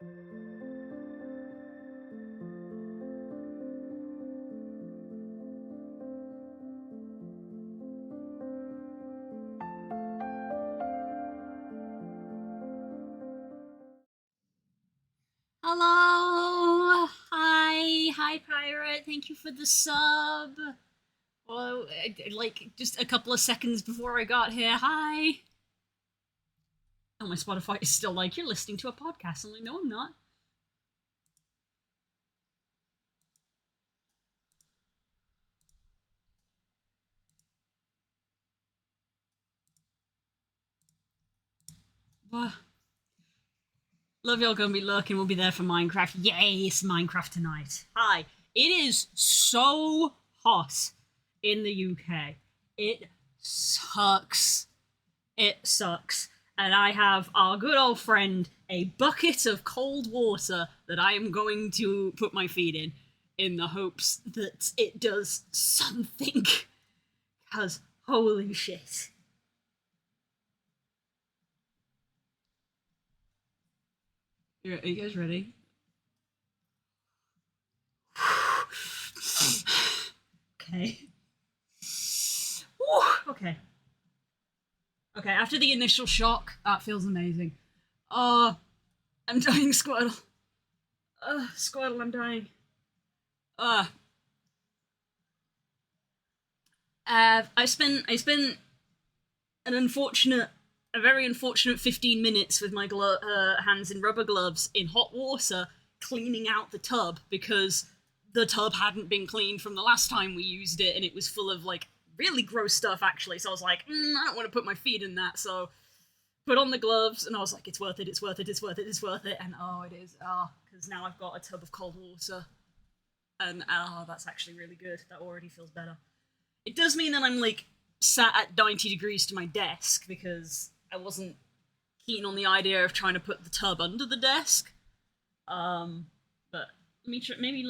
Hello! Hi, Pirate. Thank you for the sub. Well, like, just a couple of seconds before I got here. Hi! Oh, my Spotify is still like, you're listening to a podcast. I'm like, no, I'm not. But love y'all gonna be lurking. We'll be there for Minecraft. Yay, it's Minecraft tonight. Hi. It is so hot in the UK. It sucks. It sucks. And I have our good old friend a bucket of cold water that I am going to put my feet in the hopes that it does something. Because holy shit. Are you guys ready? Okay. Whew, okay. Okay, after the initial shock, that feels amazing. Oh, I'm dying, Squirtle. Squirtle, I'm dying. Uh, I spent an unfortunate, a very unfortunate 15 minutes with my hands in rubber gloves in hot water cleaning out the tub because the tub hadn't been cleaned from the last time we used it and it was full of like really gross stuff actually. So I was like, I don't want to put my feet in that. So put on the gloves and I was like, it's worth it, it's worth it, it's worth it, it's worth it. And oh, it is. Because now I've got a tub of cold water. And that's actually really good. That already feels better. It does mean that I'm like sat at 90 degrees to my desk because I wasn't keen on the idea of trying to put the tub under the desk. But let me try, maybe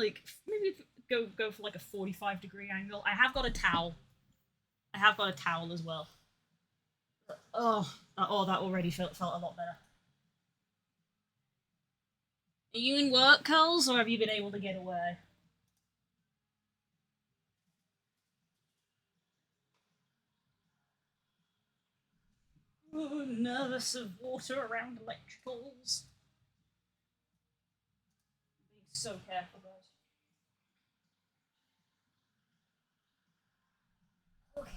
go for like a 45-degree angle. I have got a towel. I have got a towel as well. Oh, that already felt a lot better. Are you in work, Coles, or have you been able to get away? Oh, nervous of water around electricals. Be so careful, guys. Okay.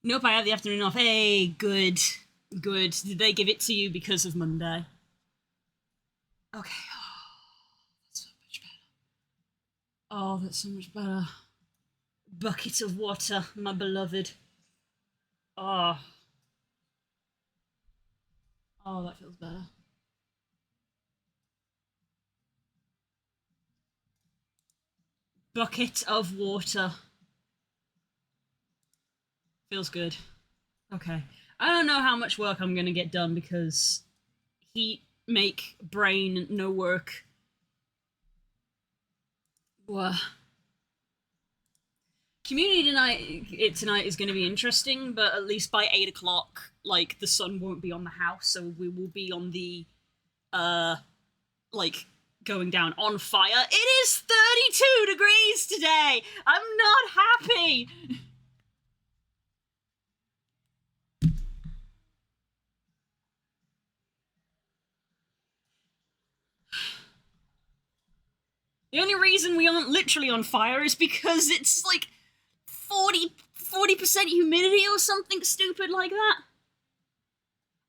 Nope, I have the afternoon off. Hey, good. Good. Did they give it to you because of Monday? Okay. Oh, that's so much better. Oh, that's so much better. Bucket of water, my beloved. Oh, oh, that feels better. Bucket of water. Feels good. Okay. I don't know how much work I'm gonna get done because heat make brain no work. Whoa. Community tonight is going to be interesting, but at least by 8 o'clock, like the sun won't be on the house, so we will be on the uh like going down on fire. It is 32 degrees today. I'm not happy. The only reason we aren't literally on fire is because it's like 40% humidity or something stupid like that.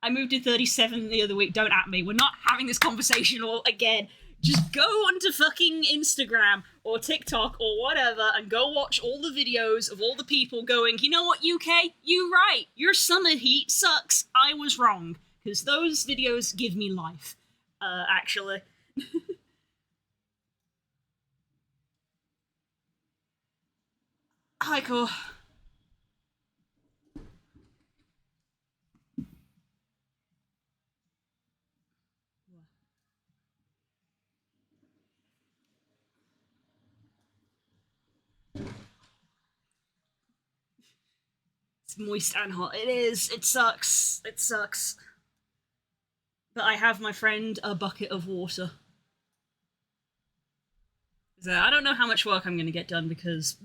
I moved to 37 the other week. Don't at me. We're not having this conversation all again. Just go onto fucking Instagram or TikTok or whatever and go watch all the videos of all the people going, you know what, UK? You right. Your summer heat sucks. I was wrong. Because those videos give me life, actually. Hi, cool. It's moist and hot. It is. It sucks. It sucks. But I have, my friend, a bucket of water. So I don't know how much work I'm going to get done because...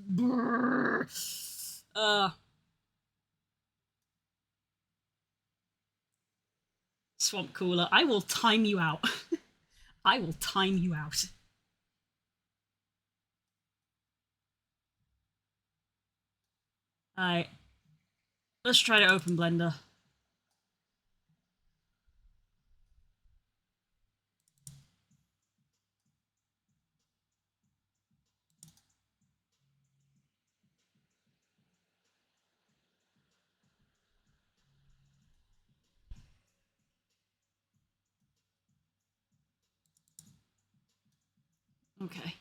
Swamp Cooler, I will time you out. I will time you out. Alright. Let's try to open Blender. Okay.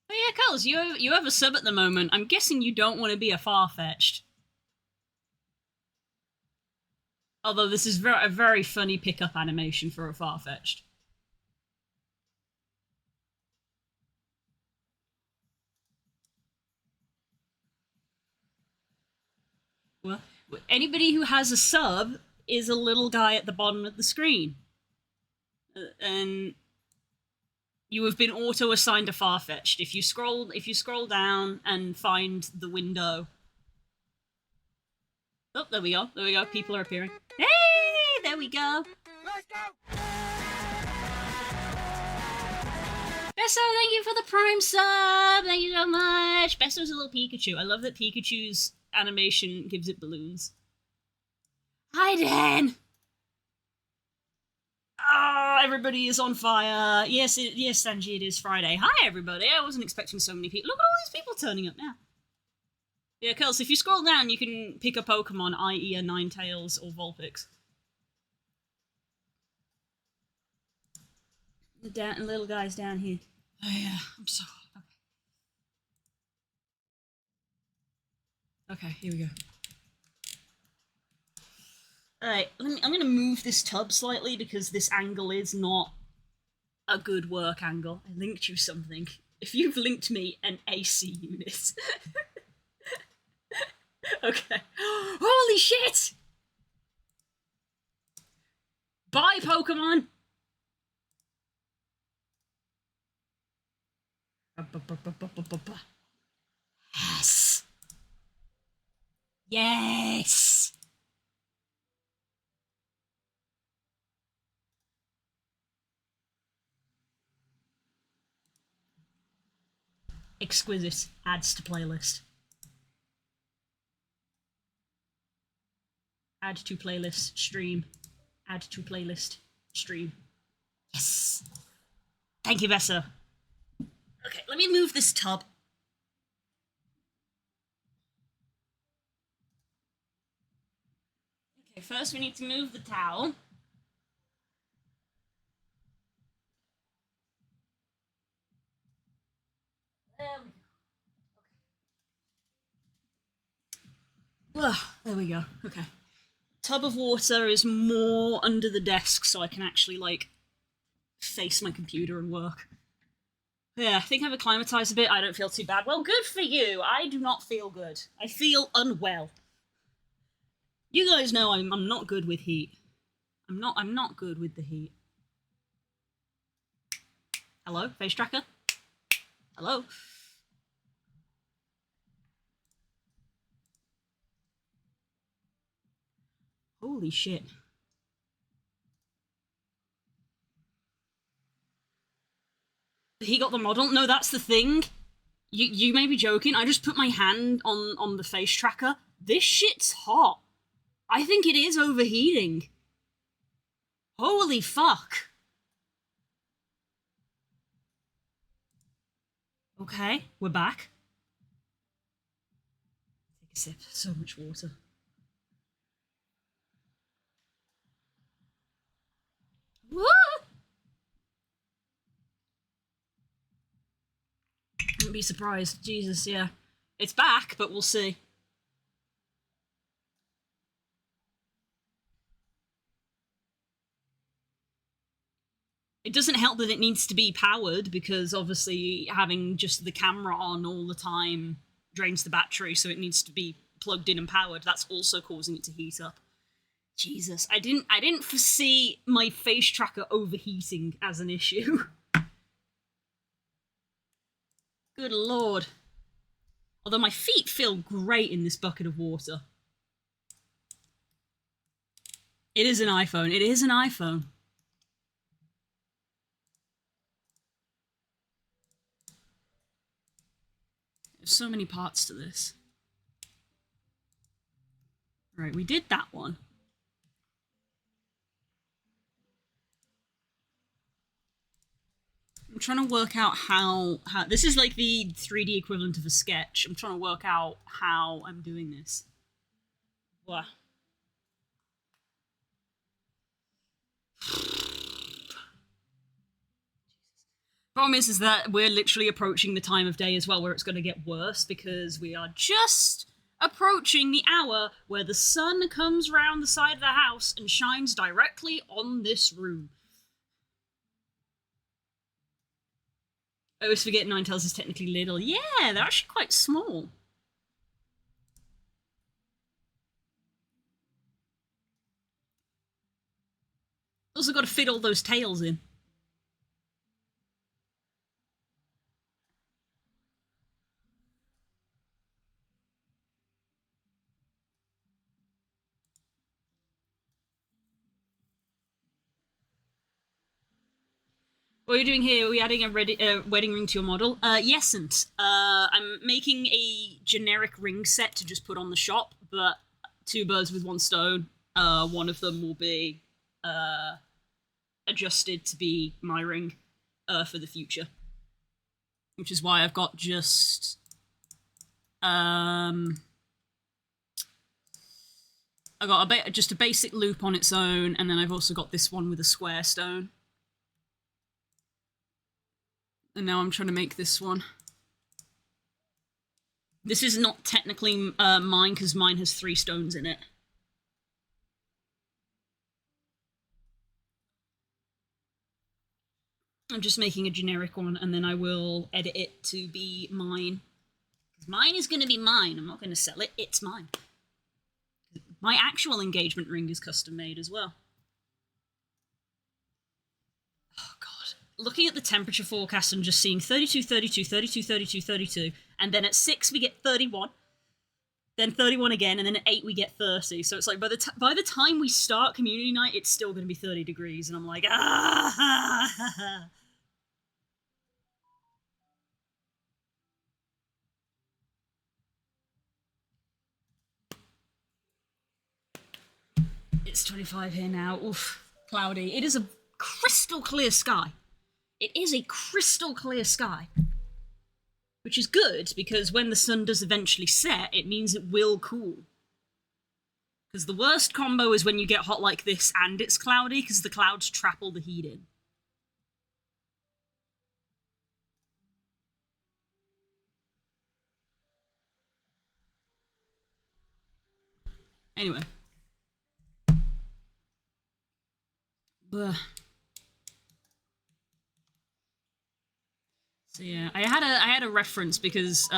Oh yeah, Culls, you have a sub at the moment. I'm guessing you don't want to be a Farfetch'd. Although this is a very funny pickup animation for a Farfetch'd. Well, anybody who has a sub is a little guy at the bottom of the screen. And you have been auto-assigned a Farfetch'd. If you scroll down and find the window. Oh, there we go. There we go. People are appearing. Hey, there we go. Let's go. Besso, thank you for the Prime sub. Thank you so much. Besso's a little Pikachu. I love that Pikachu's animation gives it balloons. Hi, Dan. Oh, everybody is on fire. Yes, yes, Sanji, it is Friday. Hi, everybody. I wasn't expecting so many people. Look at all these people turning up now. Yeah, Kels, if you scroll down, you can pick a Pokemon, i.e. a Ninetales or Vulpix. The little guy's down here. Oh, yeah, I'm so... Okay, here we go. Alright, I'm going to move this tub slightly because this angle is not a good work angle. I linked you something. If you've linked me an AC unit... Okay. Holy shit! Bye, Pokemon! Yes! Yes! Exquisite. Adds to playlist. Add to playlist, stream. Add to playlist, stream. Yes! Thank you, Bessa. Okay, let me move this tub. Okay, first we need to move the towel. There we go. Okay. There we go. Okay. Tub of water is more under the desk so I can actually, like, face my computer and work. Yeah, I think I've acclimatized a bit. I don't feel too bad. Well, good for you. I do not feel good. I feel unwell. You guys know I'm not good with heat. I'm not good with the heat. Hello, face tracker? Hello? Holy shit. He got the model? No, that's the thing. You may be joking. I just put my hand on the face tracker. This shit's hot. I think it is overheating. Holy fuck. Okay, we're back. Take a sip. So much water. Woo! Wouldn't be surprised. Jesus, yeah. It's back, but we'll see. It doesn't help that it needs to be powered, because obviously having just the camera on all the time drains the battery, so it needs to be plugged in and powered. That's also causing it to heat up. Jesus, I didn't foresee my face tracker overheating as an issue. Good lord. Although my feet feel great in this bucket of water. It is an iPhone. It is an iPhone. There's so many parts to this. Right, we did that one. I'm trying to work out how this is like the 3D equivalent of a sketch. I'm trying to work out how I'm doing this. Wow. Problem is that we're literally approaching the time of day as well where it's going to get worse, because we are just approaching the hour where the sun comes round the side of the house and shines directly on this room. I always forget Ninetales is technically little. Yeah, they're actually quite small. Also got to fit all those tails in. What are you doing here? Are we adding a wedding ring to your model? Yesn't. I'm making a generic ring set to just put on the shop, but 2 birds with 1 stone. One of them will be adjusted to be my ring for the future. Which is why I've got just... I got just a basic loop on its own, and then I've also got this one with a square stone. And now I'm trying to make this one. This is not technically mine, because mine has 3 stones in it. I'm just making a generic one, and then I will edit it to be mine. Mine is going to be mine. I'm not going to sell it. It's mine. My actual engagement ring is custom made as well. Oh, God. Looking at the temperature forecast and just seeing 32, 32, 32, 32, 32, and then at 6 we get 31, then 31 again, and then at 8 we get 30. So it's like by the time we start community night, it's still going to be 30 degrees, and I'm like, ah. It's 25 here now. Oof, cloudy. It is a crystal clear sky. It is a crystal clear sky. Which is good, because when the sun does eventually set, it means it will cool. Because the worst combo is when you get hot like this and it's cloudy, because the clouds trap all the heat in. Anyway. So yeah, I had a reference, because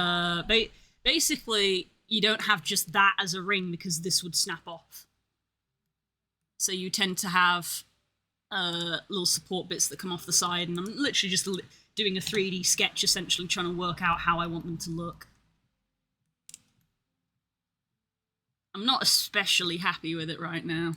basically you don't have just that as a ring, because this would snap off. So you tend to have little support bits that come off the side, and I'm literally just doing a 3D sketch, essentially trying to work out how I want them to look. I'm not especially happy with it right now.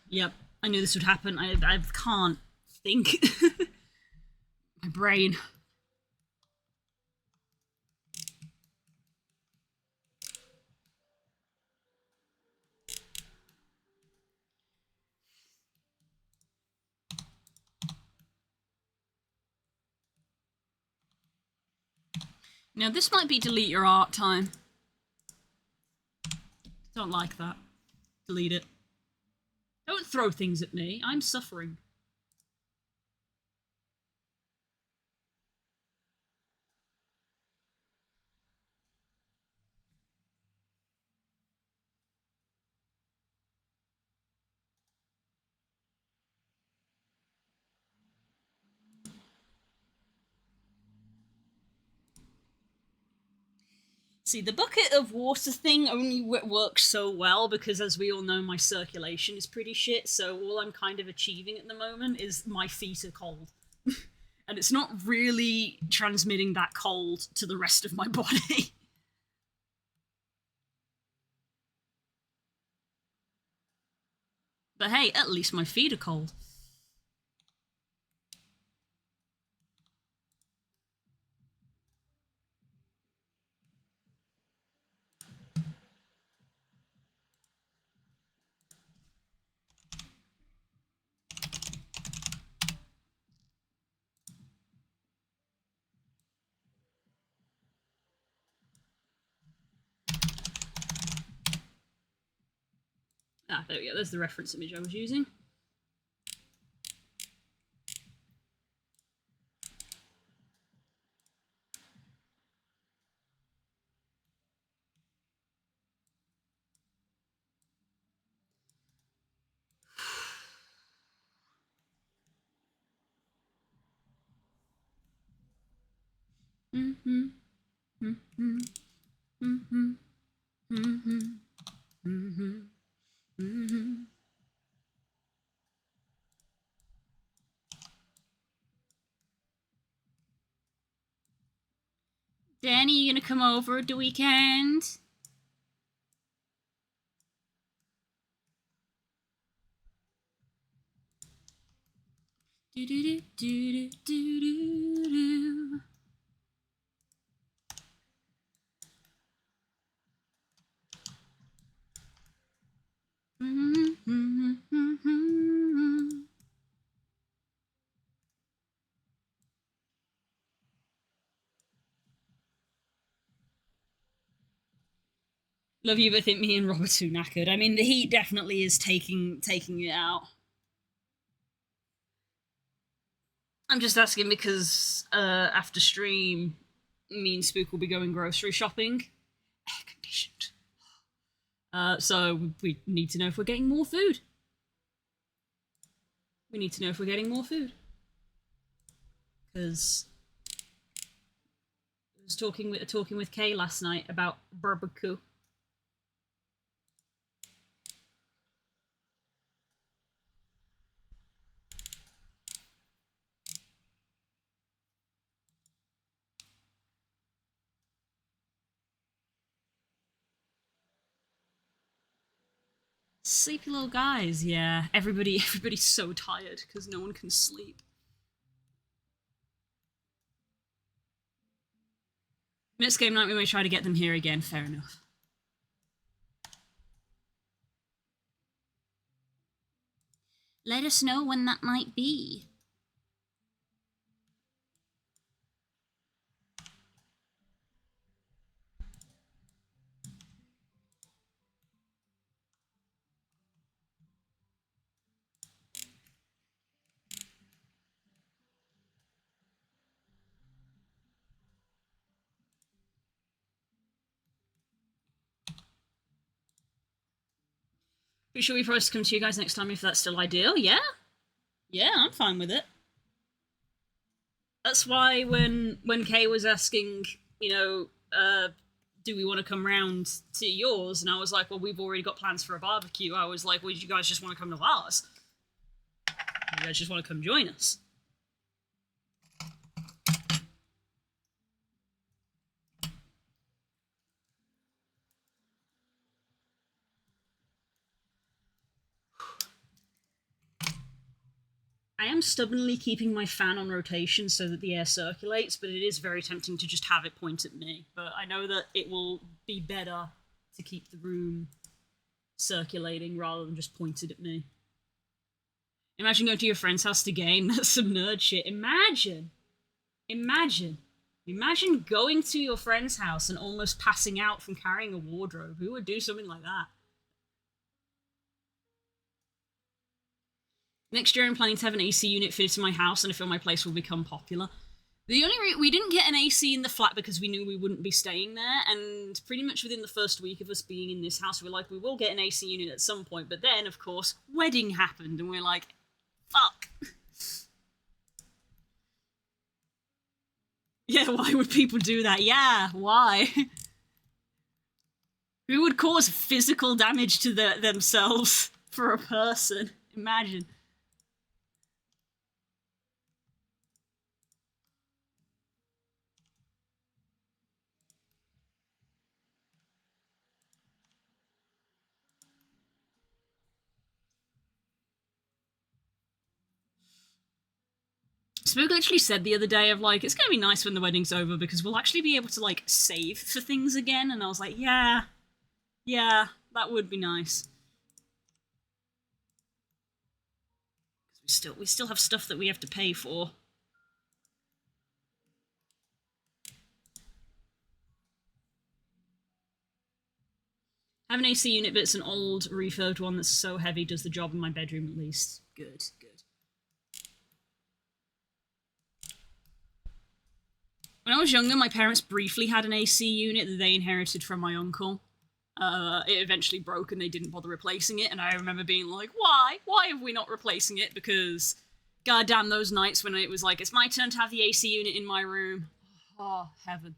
Yep, I knew this would happen. I can't think. My brain. Now, this might be delete your art time. Don't like that. Delete it. Don't throw things at me. I'm suffering. See, the bucket of water thing only works so well because, as we all know, my circulation is pretty shit, so all I'm kind of achieving at the moment is my feet are cold. And it's not really transmitting that cold to the rest of my body. But hey, at least my feet are cold. Ah, there we go. There's the reference image I was using. Danny, you gonna come over the weekend? Do do do do do do do. Love you, but I think me and Rob are too knackered. I mean, the heat definitely is taking it out. I'm just asking because after stream, me and Spook will be going grocery shopping. Air conditioned. So we need to know if we're getting more food. We need to know if we're getting more food. Because I was talking with Kay last night about barbecue. Sleepy little guys, yeah. Everybody's so tired because no one can sleep. Next game night we may try to get them here again, fair enough. Let us know when that might be. Should we for us to come to you guys next time if that's still ideal? Yeah? Yeah, I'm fine with it. That's why when Kay was asking, you know, do we want to come round to yours? And I was like, well, we've already got plans for a barbecue. I was like, well, you guys just want to come to ours? You guys just want to come join us? I am stubbornly keeping my fan on rotation so that the air circulates, but it is very tempting to just have it point at me. But I know that it will be better to keep the room circulating rather than just pointed at me. Imagine going to your friend's house to game. That's some nerd shit. Imagine. Imagine going to your friend's house and almost passing out from carrying a wardrobe. Who would do something like that? Next year, I'm planning to have an AC unit fitted to my house, and I feel my place will become popular. The only we didn't get an AC in the flat because we knew we wouldn't be staying there, and pretty much within the first week of us being in this house, we were like, we will get an AC unit at some point. But then, of course, wedding happened, and we're like, fuck. Yeah, why would people do that? Yeah, why? Who would cause physical damage to themselves for a person? Imagine. Spook actually said the other day of like, it's gonna be nice when the wedding's over because we'll actually be able to like save for things again. And I was like, yeah, that would be nice. We still have stuff that we have to pay for. I have an AC unit, but it's an old refurbed one that's so heavy, does the job in my bedroom at least. Good. When I was younger, my parents briefly had an AC unit that they inherited from my uncle. It eventually broke and they didn't bother replacing it, and I remember being like, why? Why have we not replacing it? Because, goddamn, those nights when it was like, it's my turn to have the AC unit in my room. Oh, heaven.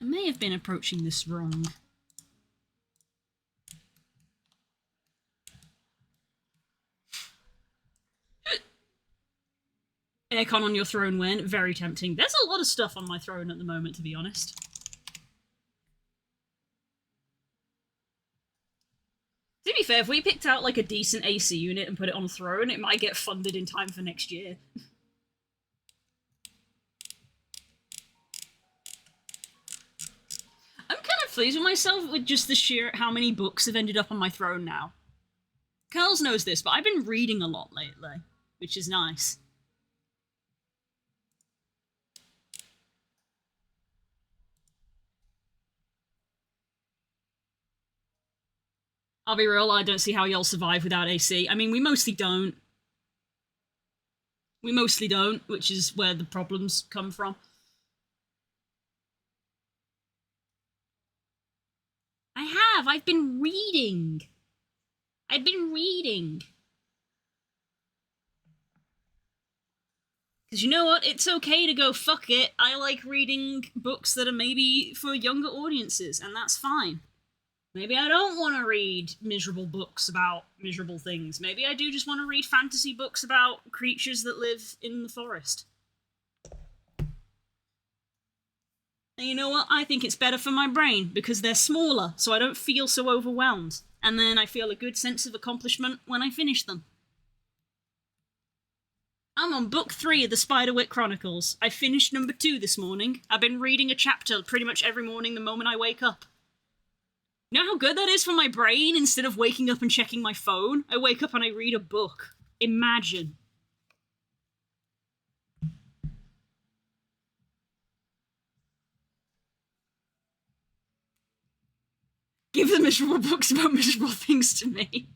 I may have been approaching this wrong. Aircon on your throne when? Very tempting. There's a lot of stuff on my throne at the moment, to be honest. To be fair, if we picked out like a decent AC unit and put it on a throne, it might get funded in time for next year. I'm kind of pleased with myself with just the sheer how many books have ended up on my throne now. Curls knows this, but I've been reading a lot lately, which is nice. I'll be real, I don't see how y'all survive without AC. I mean, we mostly don't. We mostly don't, which is where the problems come from. I have. I've been reading. I've been reading. Because you know what? It's okay to go fuck it. I like reading books that are maybe for younger audiences, and that's fine. Maybe I don't want to read miserable books about miserable things. Maybe I do just want to read fantasy books about creatures that live in the forest. And you know what? I think it's better for my brain because they're smaller, so I don't feel so overwhelmed. And then I feel a good sense of accomplishment when I finish them. I'm on book 3 of the Spiderwick Chronicles. I finished number 2 this morning. I've been reading a chapter pretty much every morning the moment I wake up. You know how good that is for my brain? Instead of waking up and checking my phone, I wake up and I read a book. Imagine. Give the miserable books about miserable things to me.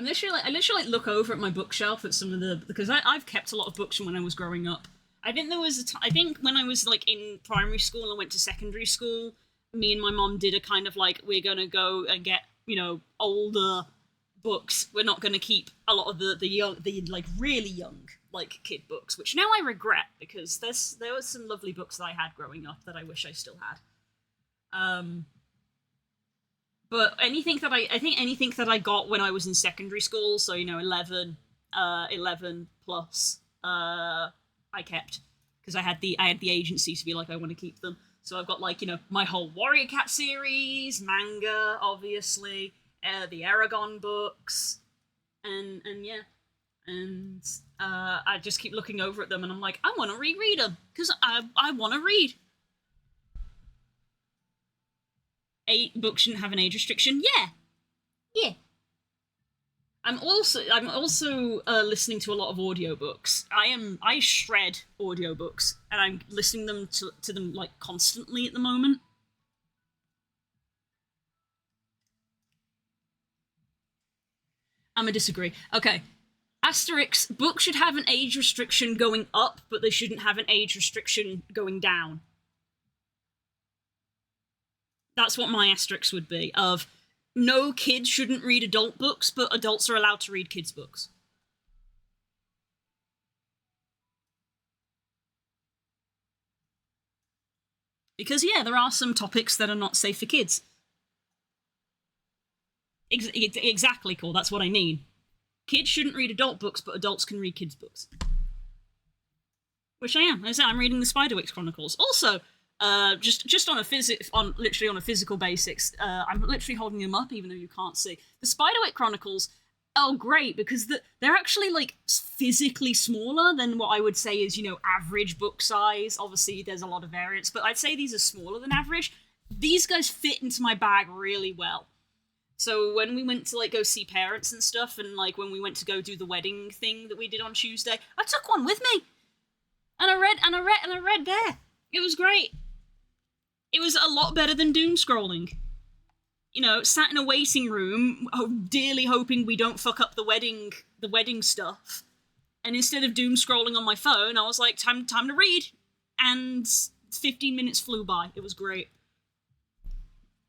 I literally look over at my bookshelf at some of the because I've kept a lot of books from when I was growing up. I think there was I think when I was like in primary school and went to secondary school, me and my mom did a kind of like we're gonna go and get older books. We're not gonna keep a lot of the like really young like kid books, which now I regret because there was some lovely books that I had growing up that I wish I still had. But I think anything that I got when I was in secondary school, so 11 plus, I kept because I had the agency to be like I want to keep them. So I've got like my whole Warrior Cat series, manga, obviously, the Aragon books, and yeah, and I just keep looking over at them and I'm like I want to reread them because I want to read. 8 books shouldn't have an age restriction. Yeah, yeah. I'm also listening to a lot of audiobooks. I shred audiobooks and I'm listening to them like constantly at the moment. I'm gonna disagree. Okay. Asterix, books should have an age restriction going up, but they shouldn't have an age restriction going down. That's what my asterisk would be. Of no, kids shouldn't read adult books, but adults are allowed to read kids' books. Because yeah, there are some topics that are not safe for kids. Exactly, cool. That's what I mean. Kids shouldn't read adult books, but adults can read kids' books. Which I am. As I said, I'm reading the Spiderwick Chronicles. Also, just on literally on a physical basis, I'm literally holding them up, even though you can't see. The Spiderwick Chronicles, oh great, because they're actually like physically smaller than what I would say is average book size. Obviously, there's a lot of variance, but I'd say these are smaller than average. These guys fit into my bag really well. So when we went to like go see parents and stuff, and like when we went to go do the wedding thing that we did on Tuesday, I took one with me, and I read there. It was great. It was a lot better than doom scrolling. Sat in a waiting room, dearly hoping we don't fuck up the wedding stuff. And instead of doom scrolling on my phone, I was like, time to read. And 15 minutes flew by. It was great.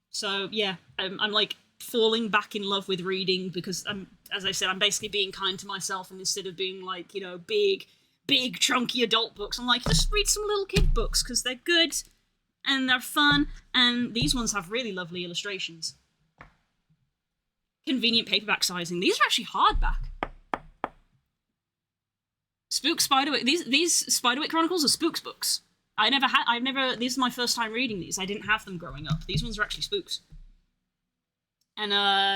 So yeah, I'm like falling back in love with reading because as I said, I'm basically being kind to myself, and instead of being like big chunky adult books, I'm like just read some little kid books because they're good and they're fun, and these ones have really lovely illustrations. Convenient paperback sizing. These are actually hardback. Spook Spiderwick. These Spiderwick Chronicles are Spooks books. This is my first time reading these. I didn't have them growing up. These ones are actually Spooks. And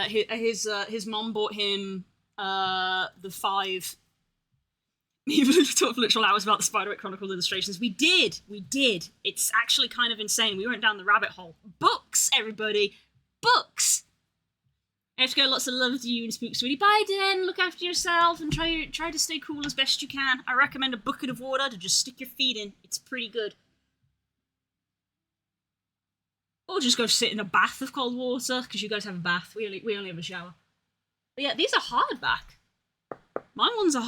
his mom bought him the 5 literal hours about the Spiderwick Chronicles illustrations. We did. It's actually kind of insane. We went down the rabbit hole. Books, everybody. Books. I have to go. Lots of love to you and Spook Sweetie. Bye, Den. Look after yourself and try to stay cool as best you can. I recommend a bucket of water to just stick your feet in. It's pretty good. Or just go sit in a bath of cold water, because you guys have a bath. We only have a shower. But yeah, these are hardback.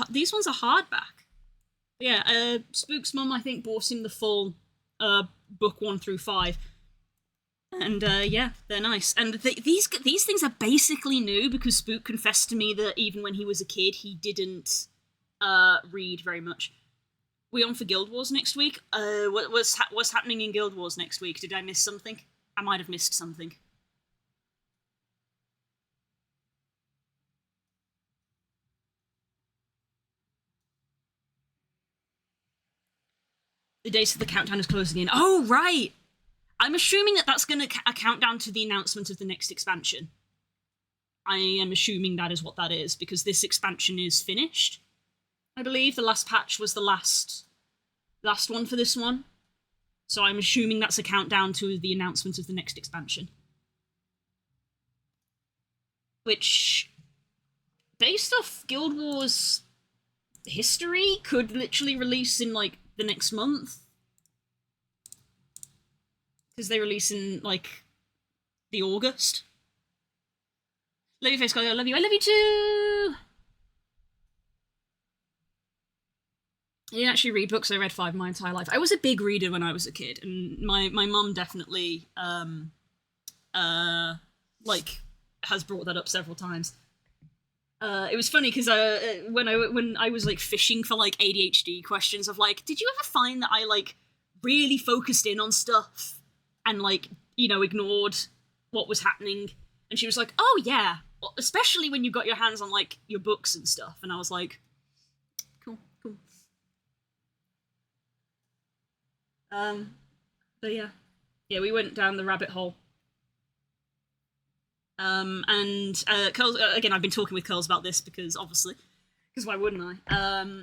These ones are hardback. But yeah, Spook's mum, I think, bought him the full book 1 through 5. And yeah, they're nice. And these things are basically new, because Spook confessed to me that even when he was a kid, he didn't read very much. We on for Guild Wars next week? What's happening in Guild Wars next week? Did I miss something? I might have missed something. The date of the countdown is closing in. Oh, right! I'm assuming that that's going to a countdown to the announcement of the next expansion. I am assuming that is what that is, because this expansion is finished. I believe the last patch was the last one for this one. So I'm assuming that's a countdown to the announcement of the next expansion. Which, based off Guild Wars history, could literally release in, like, the next month. Because they release in, like, the August. Love you, Face, I love you. I love you too! I didn't actually read books. I read 5 my entire life. I was a big reader when I was a kid, and my mum definitely has brought that up several times. It was funny because when I was like fishing for like ADHD questions of like, did you ever find that I like really focused in on stuff and like ignored what was happening? And she was like, "Oh yeah, especially when you got your hands on like your books and stuff." And I was like, "Cool, cool." Um, but yeah, we went down the rabbit hole. And Curls, again, I've been talking with Curls about this because obviously, because why wouldn't I?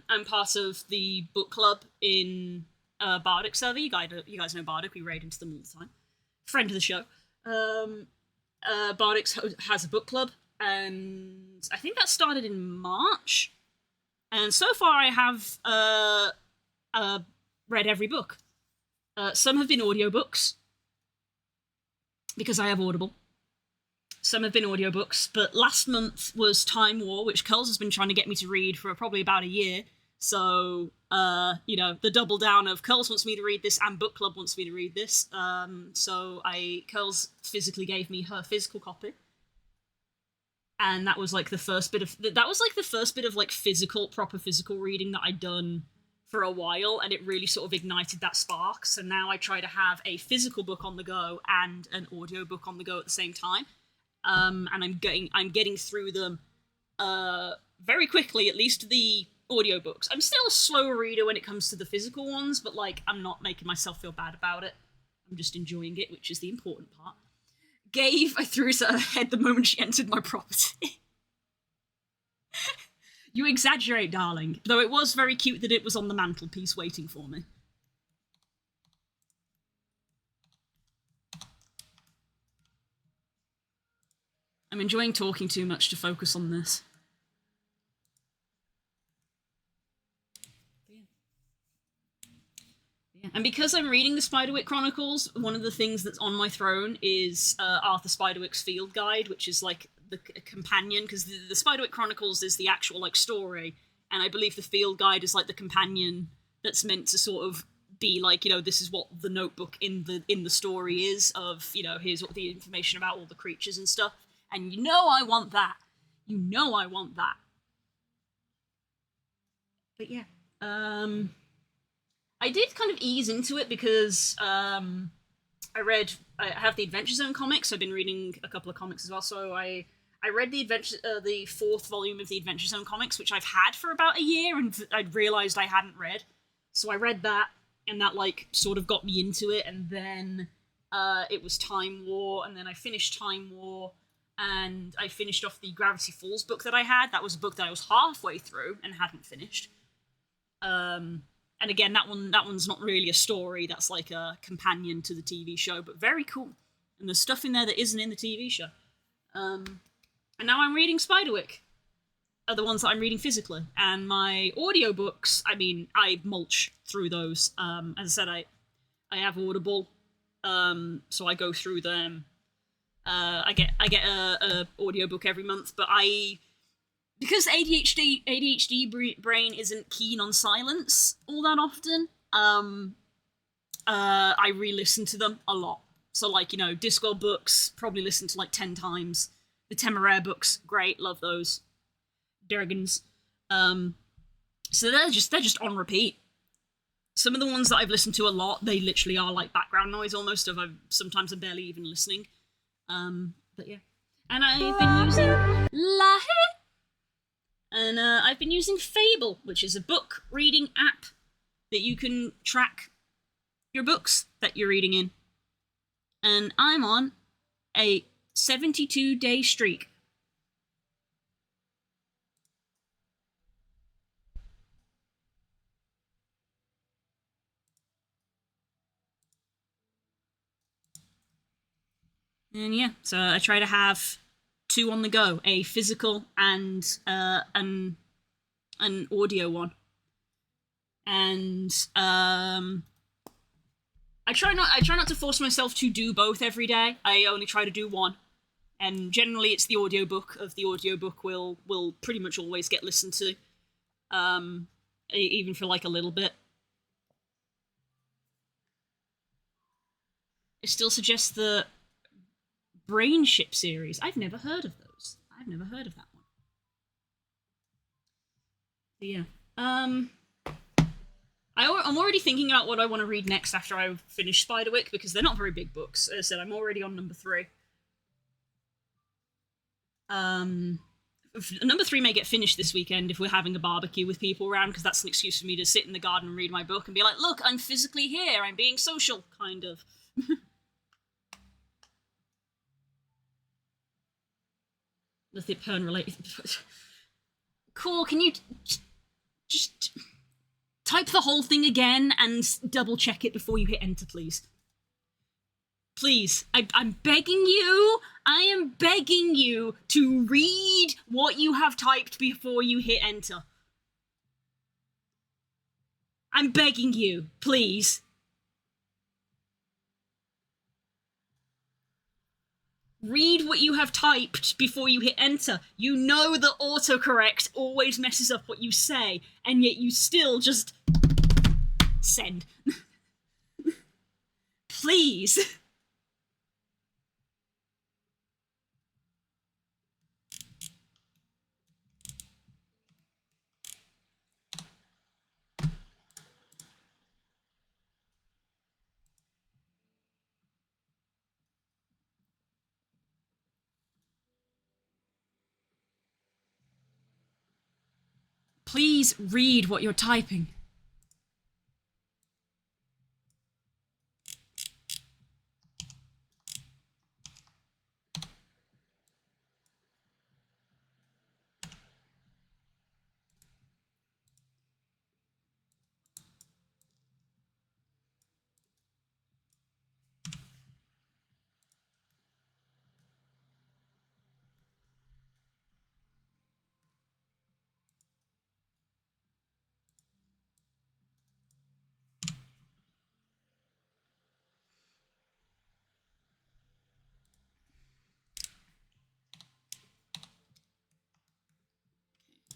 I'm part of the book club in Bardic server. You guys know Bardic. We raid into them all the time. Friend of the show. Um, Bardic has a book club, and I think that started in March. And so far, I have read every book. Some have been audiobooks because I have Audible. Some have been audiobooks, but last month was Time War, which Curls has been trying to get me to read for probably about a year. So, the double down of Curls wants me to read this and Book Club wants me to read this. Curls physically gave me her physical copy. And that was like the first bit of like proper physical reading that I'd done for a while, and it really sort of ignited that spark. So now I try to have a physical book on the go and an audio book on the go at the same time. And I'm getting through them very quickly, at least the audiobooks. I'm still a slow reader when it comes to the physical ones, but like I'm not making myself feel bad about it. I'm just enjoying it, which is the important part. I threw it at her head the moment she entered my property. You exaggerate, darling. Though it was very cute that it was on the mantelpiece waiting for me. I'm enjoying talking too much to focus on this. Yeah. And because I'm reading the Spiderwick Chronicles, one of the things that's on my throne is Arthur Spiderwick's Field Guide, which is like the companion, because the Spiderwick Chronicles is the actual like story, and I believe the Field Guide is like the companion that's meant to sort of be like, this is what the notebook in the story is of, here's what the information about all the creatures and stuff. And I want that. I want that. But yeah. I did kind of ease into it because I have the Adventure Zone comics. I've been reading a couple of comics as well. So I read the fourth volume of the Adventure Zone comics, which I've had for about a year, and I'd realized I hadn't read. So I read that, and that like sort of got me into it. And then it was Time War, and then I finished Time War, and I finished off the Gravity Falls book that I had. That was a book that I was halfway through and hadn't finished. And again, that one's not really a story. That's like a companion to the TV show, but very cool. And there's stuff in there that isn't in the TV show. And now I'm reading Spiderwick. Are the ones that I'm reading physically. And my audiobooks, I mulch through those. As I said, I have Audible, so I go through them. I get a audiobook every month, but because ADHD brain isn't keen on silence all that often, I re-listen to them a lot. So like, Discworld books, probably listen to like 10 times. The Temeraire books, great, love those. Durgans. So they're just on repeat. Some of the ones that I've listened to a lot, they literally are like background noise almost, sometimes I'm barely even listening. But yeah. And I've been using Lahe. And I've been using Fable, which is a book reading app that you can track your books that you're reading in. And I'm on a 72-day streak. And yeah, so I try to have 2 on the go, a physical and an audio one. And I try not to force myself to do both every day. I only try to do one. And generally it's the audiobook. The audiobook will pretty much always get listened to. Even for like a little bit. It still suggests the Brain Ship series. I've never heard of those. I've never heard of that one. But yeah. I'm already thinking about what I want to read next after I finish Spiderwick, because they're not very big books. As I said, I'm already on number 3. Um, number 3 may get finished this weekend if we're having a barbecue with people around, because that's an excuse for me to sit in the garden and read my book and be like, look, I'm physically here, I'm being social, kind of. The Pern related. Cool, can you just type the whole thing again and double check it before you hit enter, please? Please, I'm begging you, I am begging you to read what you have typed before you hit enter. I'm begging you, please. Read what you have typed before you hit enter. You know that autocorrect always messes up what you say, and yet you still just send. Please. Please read what you're typing.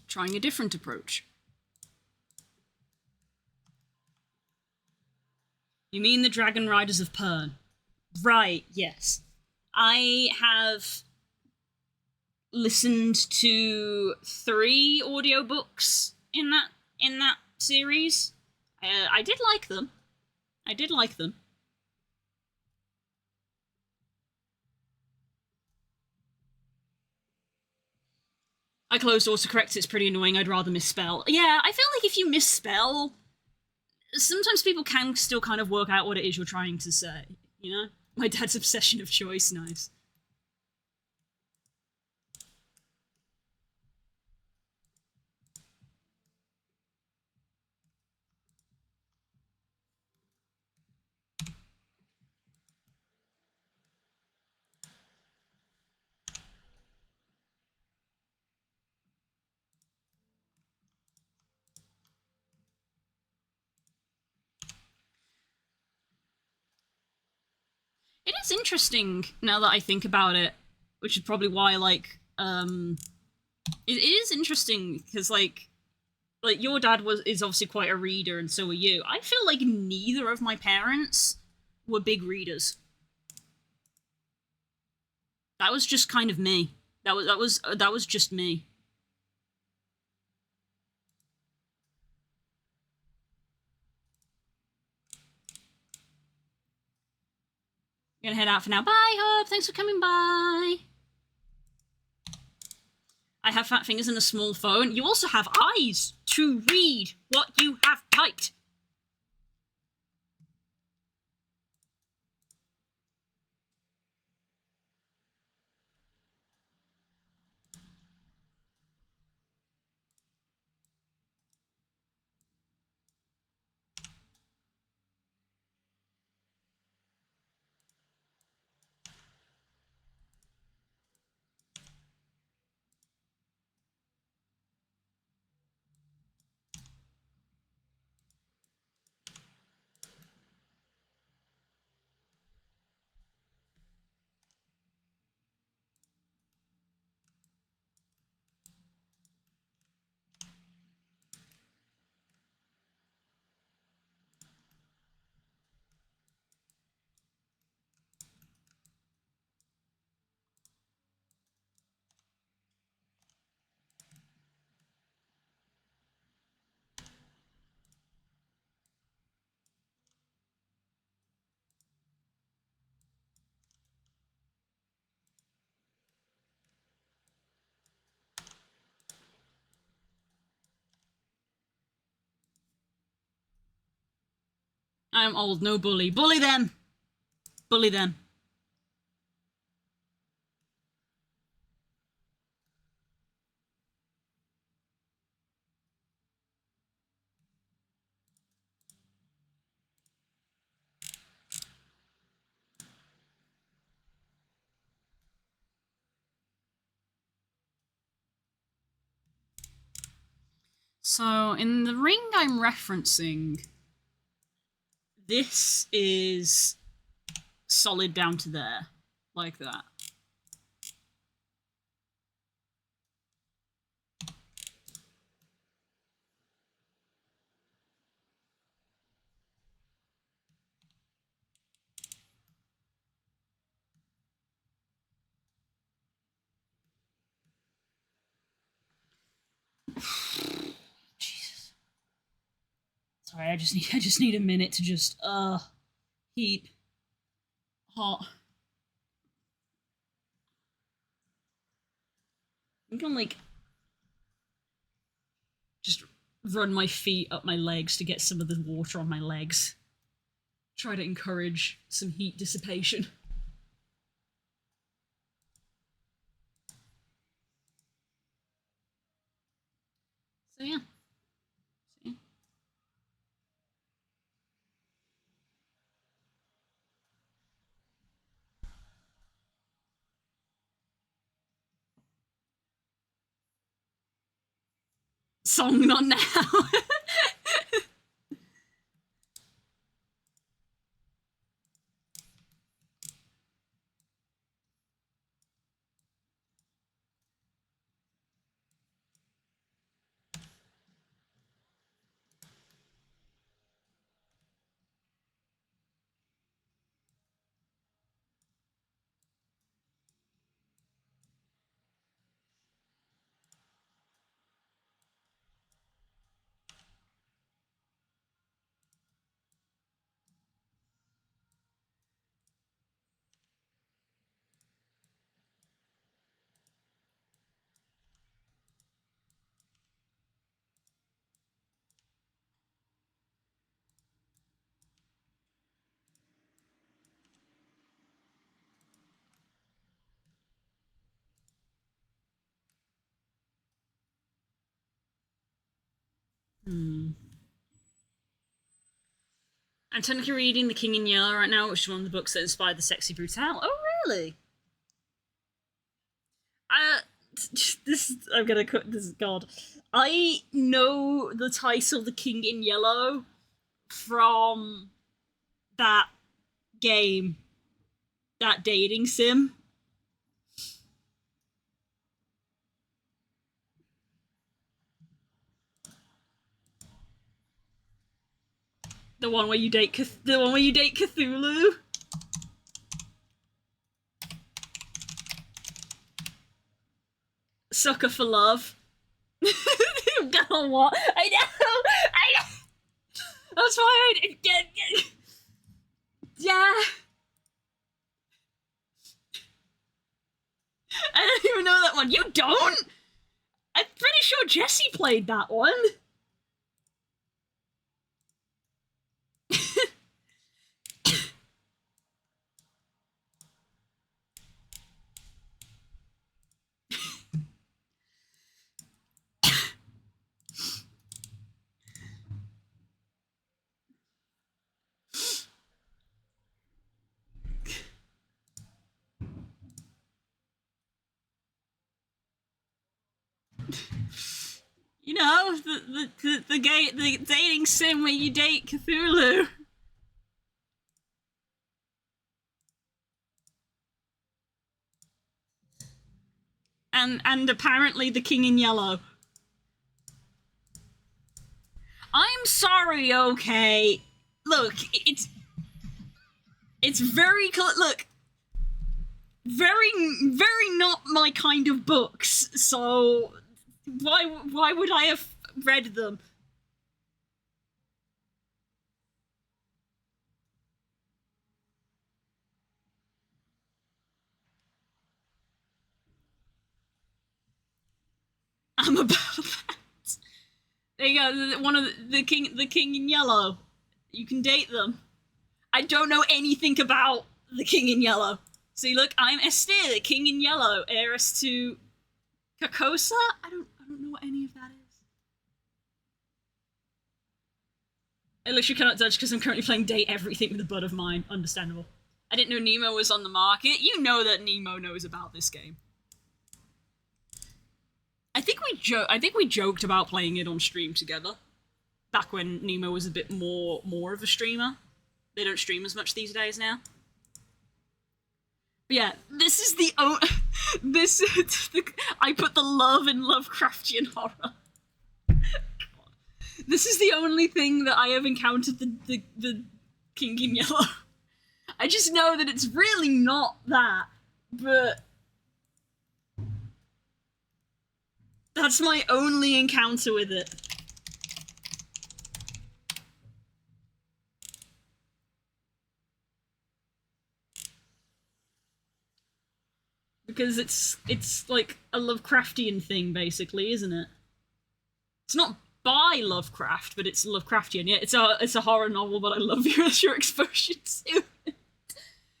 Trying a different approach. You mean the Dragon Riders of Pern? Right, yes. I have listened to 3 audiobooks in that series. I did like them. I did like them. I closed autocorrect, it's pretty annoying, I'd rather misspell. Yeah, I feel like if you misspell, sometimes people can still kind of work out what it is you're trying to say, you know? My dad's obsession of choice, nice. It is interesting now that I think about it, which is probably why, like, it is interesting because, like your dad is obviously quite a reader, and so are you. I feel like neither of my parents were big readers. That was just kind of me. That was just me. I'm gonna head out for now. Bye, Herb. Thanks for coming by. I have fat fingers and a small phone. You also have eyes to read what you have typed. I'm old, no bully. Bully them! Bully them. So, in the ring I'm referencing, this is solid down to there. Like that. Jesus. Sorry, I just need a minute to just heat. Hot. I'm gonna like just run my feet up my legs to get some of the water on my legs. Try to encourage some heat dissipation. So yeah. Song not now. I'm technically reading The King in Yellow right now, which is one of the books that inspired the Sexy Brutale. Oh, really? I'm gonna cut this. God, I know the title "The King in Yellow" from that game, that dating sim. The one where you date Cthulhu. Sucker for love. God, what? I know. That's why I get. Yeah. I don't even know that one. You don't? I'm pretty sure Jesse played that one. You know, the dating sim where you date Cthulhu. And apparently the King in Yellow. I'm sorry, okay. Look, it's very look, very not my kind of books. So why would I have read them? I'm about that. There you go. One of the King in Yellow. You can date them. I don't know anything about the King in Yellow. See, look, I'm Esther, the King in Yellow, heiress to Carcosa? I don't know what any of that is. I literally cannot judge because I'm currently playing Date Everything with a bud of mine. Understandable. I didn't know Nemo was on the market. You know that Nemo knows about this game. I think we joked about playing it on stream together. Back when Nemo was a bit more of a streamer. They don't stream as much these days now. But yeah, this is the I put the love in Lovecraftian horror. This is the only thing that I have encountered the King in Yellow. I just know that it's really not that, but that's my only encounter with it. Because it's like a Lovecraftian thing, basically, isn't it? It's not by Lovecraft, but it's Lovecraftian. Yeah, it's a horror novel, but I love your exposure to it.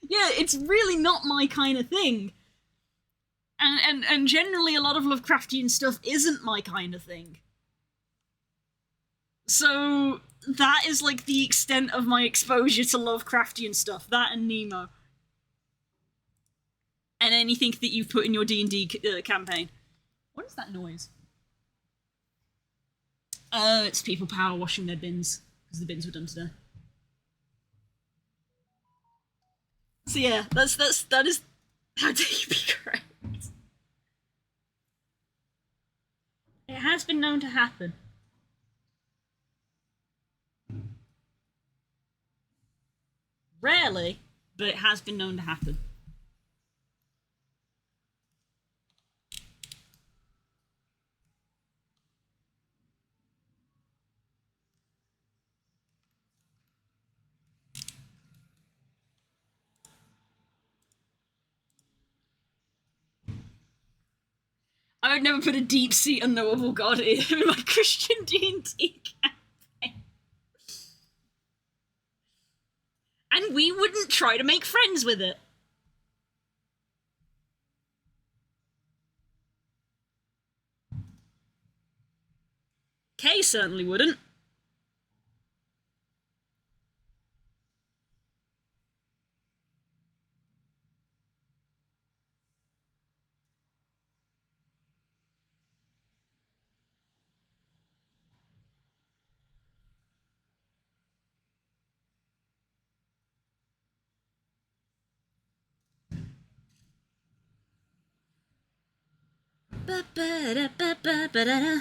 Yeah, it's really not my kind of thing. And generally a lot of Lovecraftian stuff isn't my kind of thing. So that is like the extent of my exposure to Lovecraftian stuff. That and Nemo. And anything that you've put in your D&D campaign. What is that noise? It's people power washing their bins, because the bins were done today. So yeah, that is how dare you be correct. It has been known to happen. Rarely, but it has been known to happen. I would never put a deep sea unknowable god in my Christian D&D campaign. And we wouldn't try to make friends with it. Kay certainly wouldn't. Ba-ba-da-ba-ba-ba-da.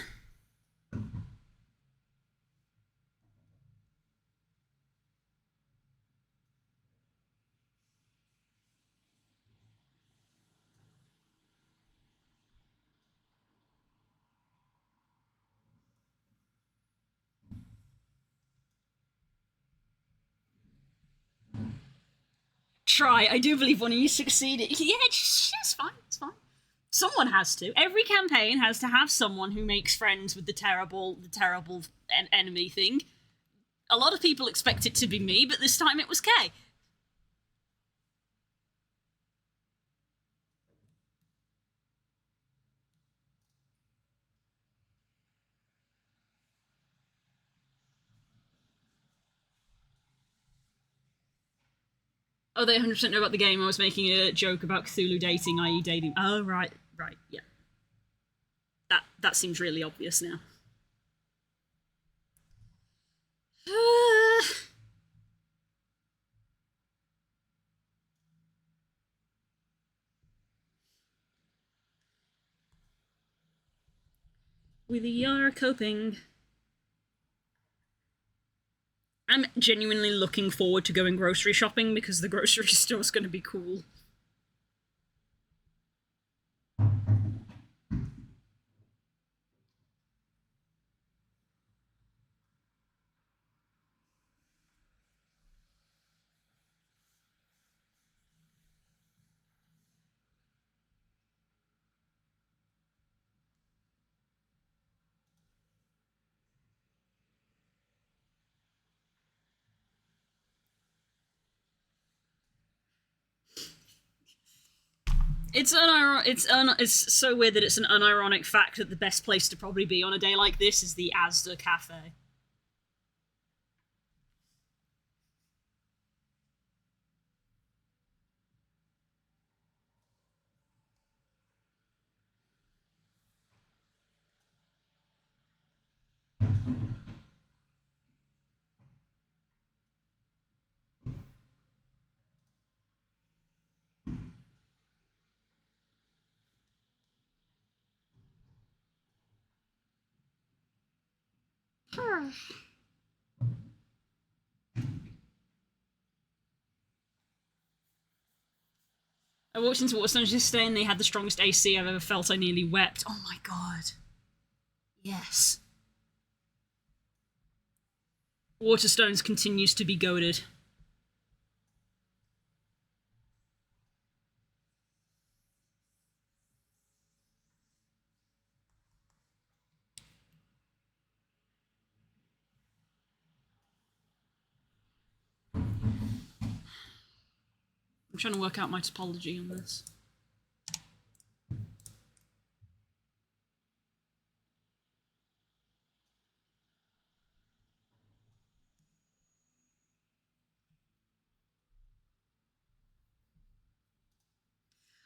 Try. I do believe one of you succeeded. Yeah, it's fine. It's fine. Someone has to. Every campaign has to have someone who makes friends with the terrible enemy thing. A lot of people expect it to be me, but this time it was Kay. Oh, they 100% know about the game. I was making a joke about Cthulhu dating, i.e. dating. Oh, right, yeah. That seems really obvious now. We are coping. I'm genuinely looking forward to going grocery shopping because the grocery store's going to be cool. It's so weird that it's an unironic fact that the best place to probably be on a day like this is the Asda cafe. I walked into Waterstones yesterday and they had the strongest AC I've ever felt. I nearly wept. Oh my god. Yes. Waterstones continues to be goaded. I'm trying to work out my topology on this.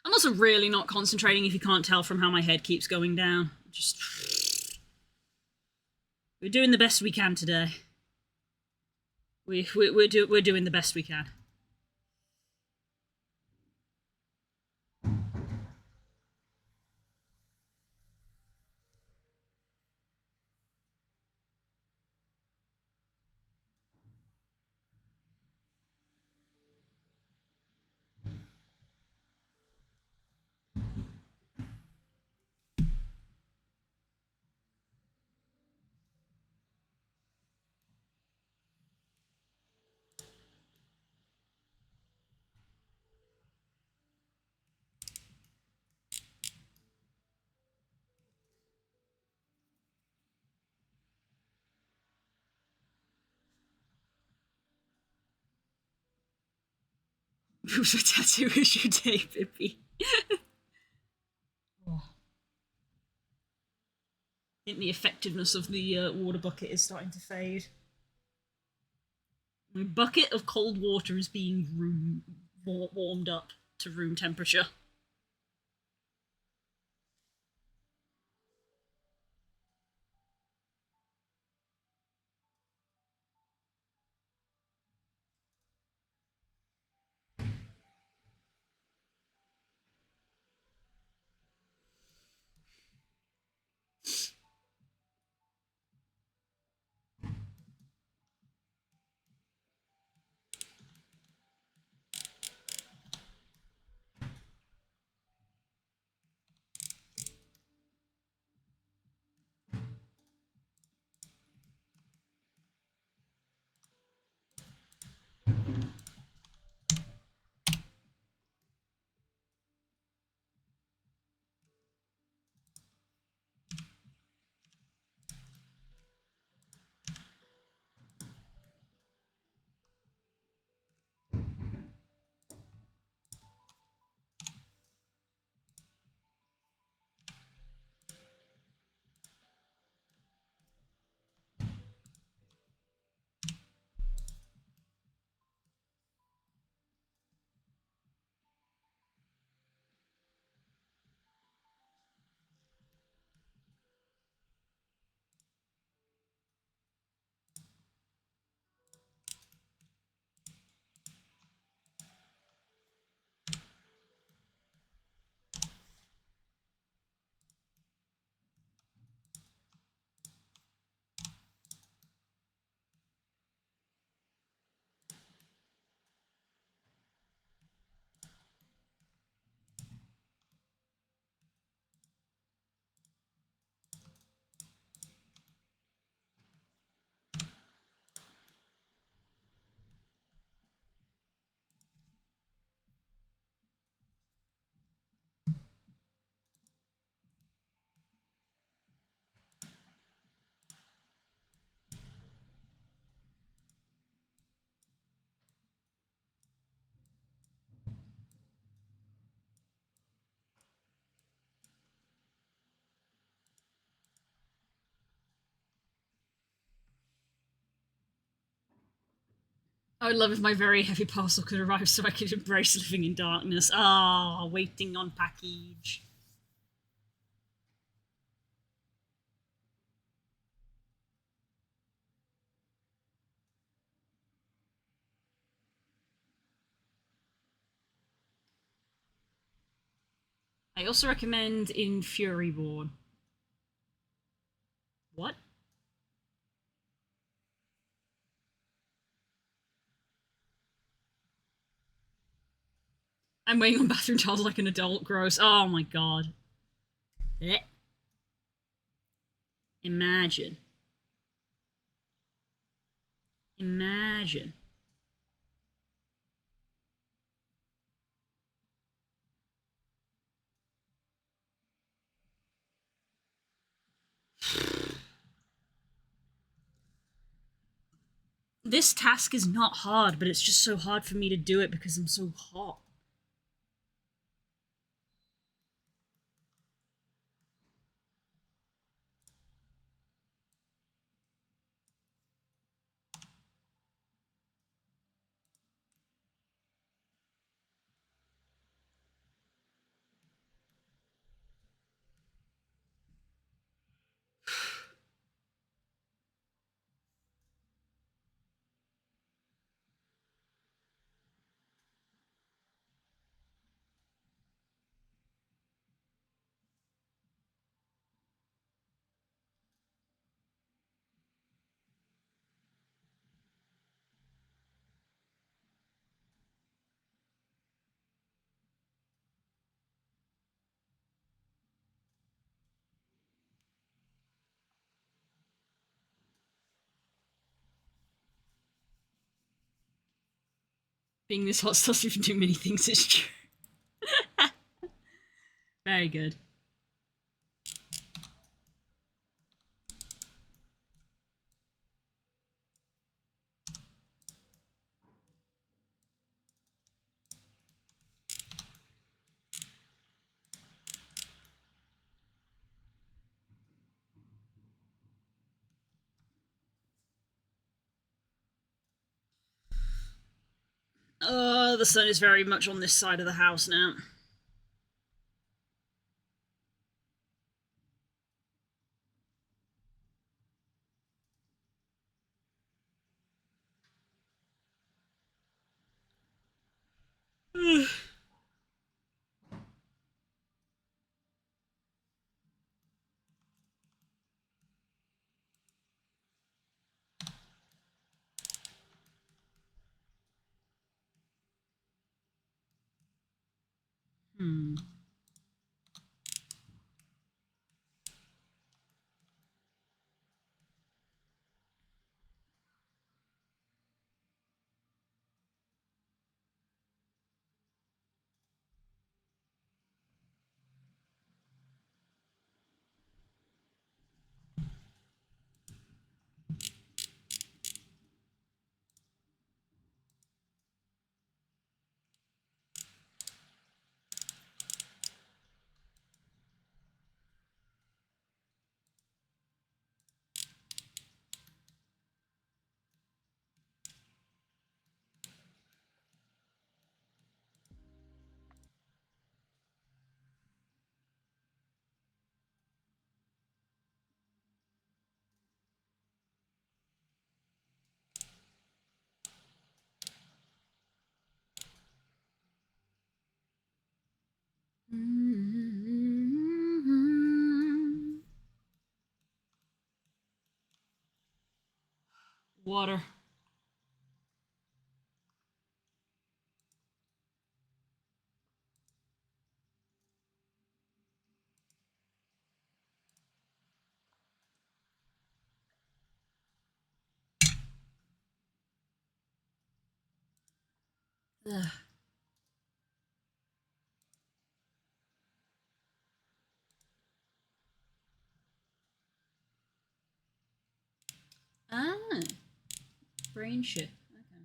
I'm also really not concentrating if you can't tell from how my head keeps going down. We're doing the best we can today. We're doing the best we can. Who's a tattoo issue day, Pippi? I think the effectiveness of the water bucket is starting to fade. My bucket of cold water is being warmed up to room temperature. I would love if my very heavy parcel could arrive so I could embrace living in darkness. Ah, waiting on package. I also recommend In Furyborn. What? I'm waiting on bathroom tiles like an adult. Gross. Oh my god. Blech. Imagine. Imagine. This task is not hard, but it's just so hard for me to do it because I'm so hot. Being this hot doesn't even do many things, it's true. Very good. The sun is very much on this side of the house now. Hmm. Water. Ugh. Ah, brain shit. Okay.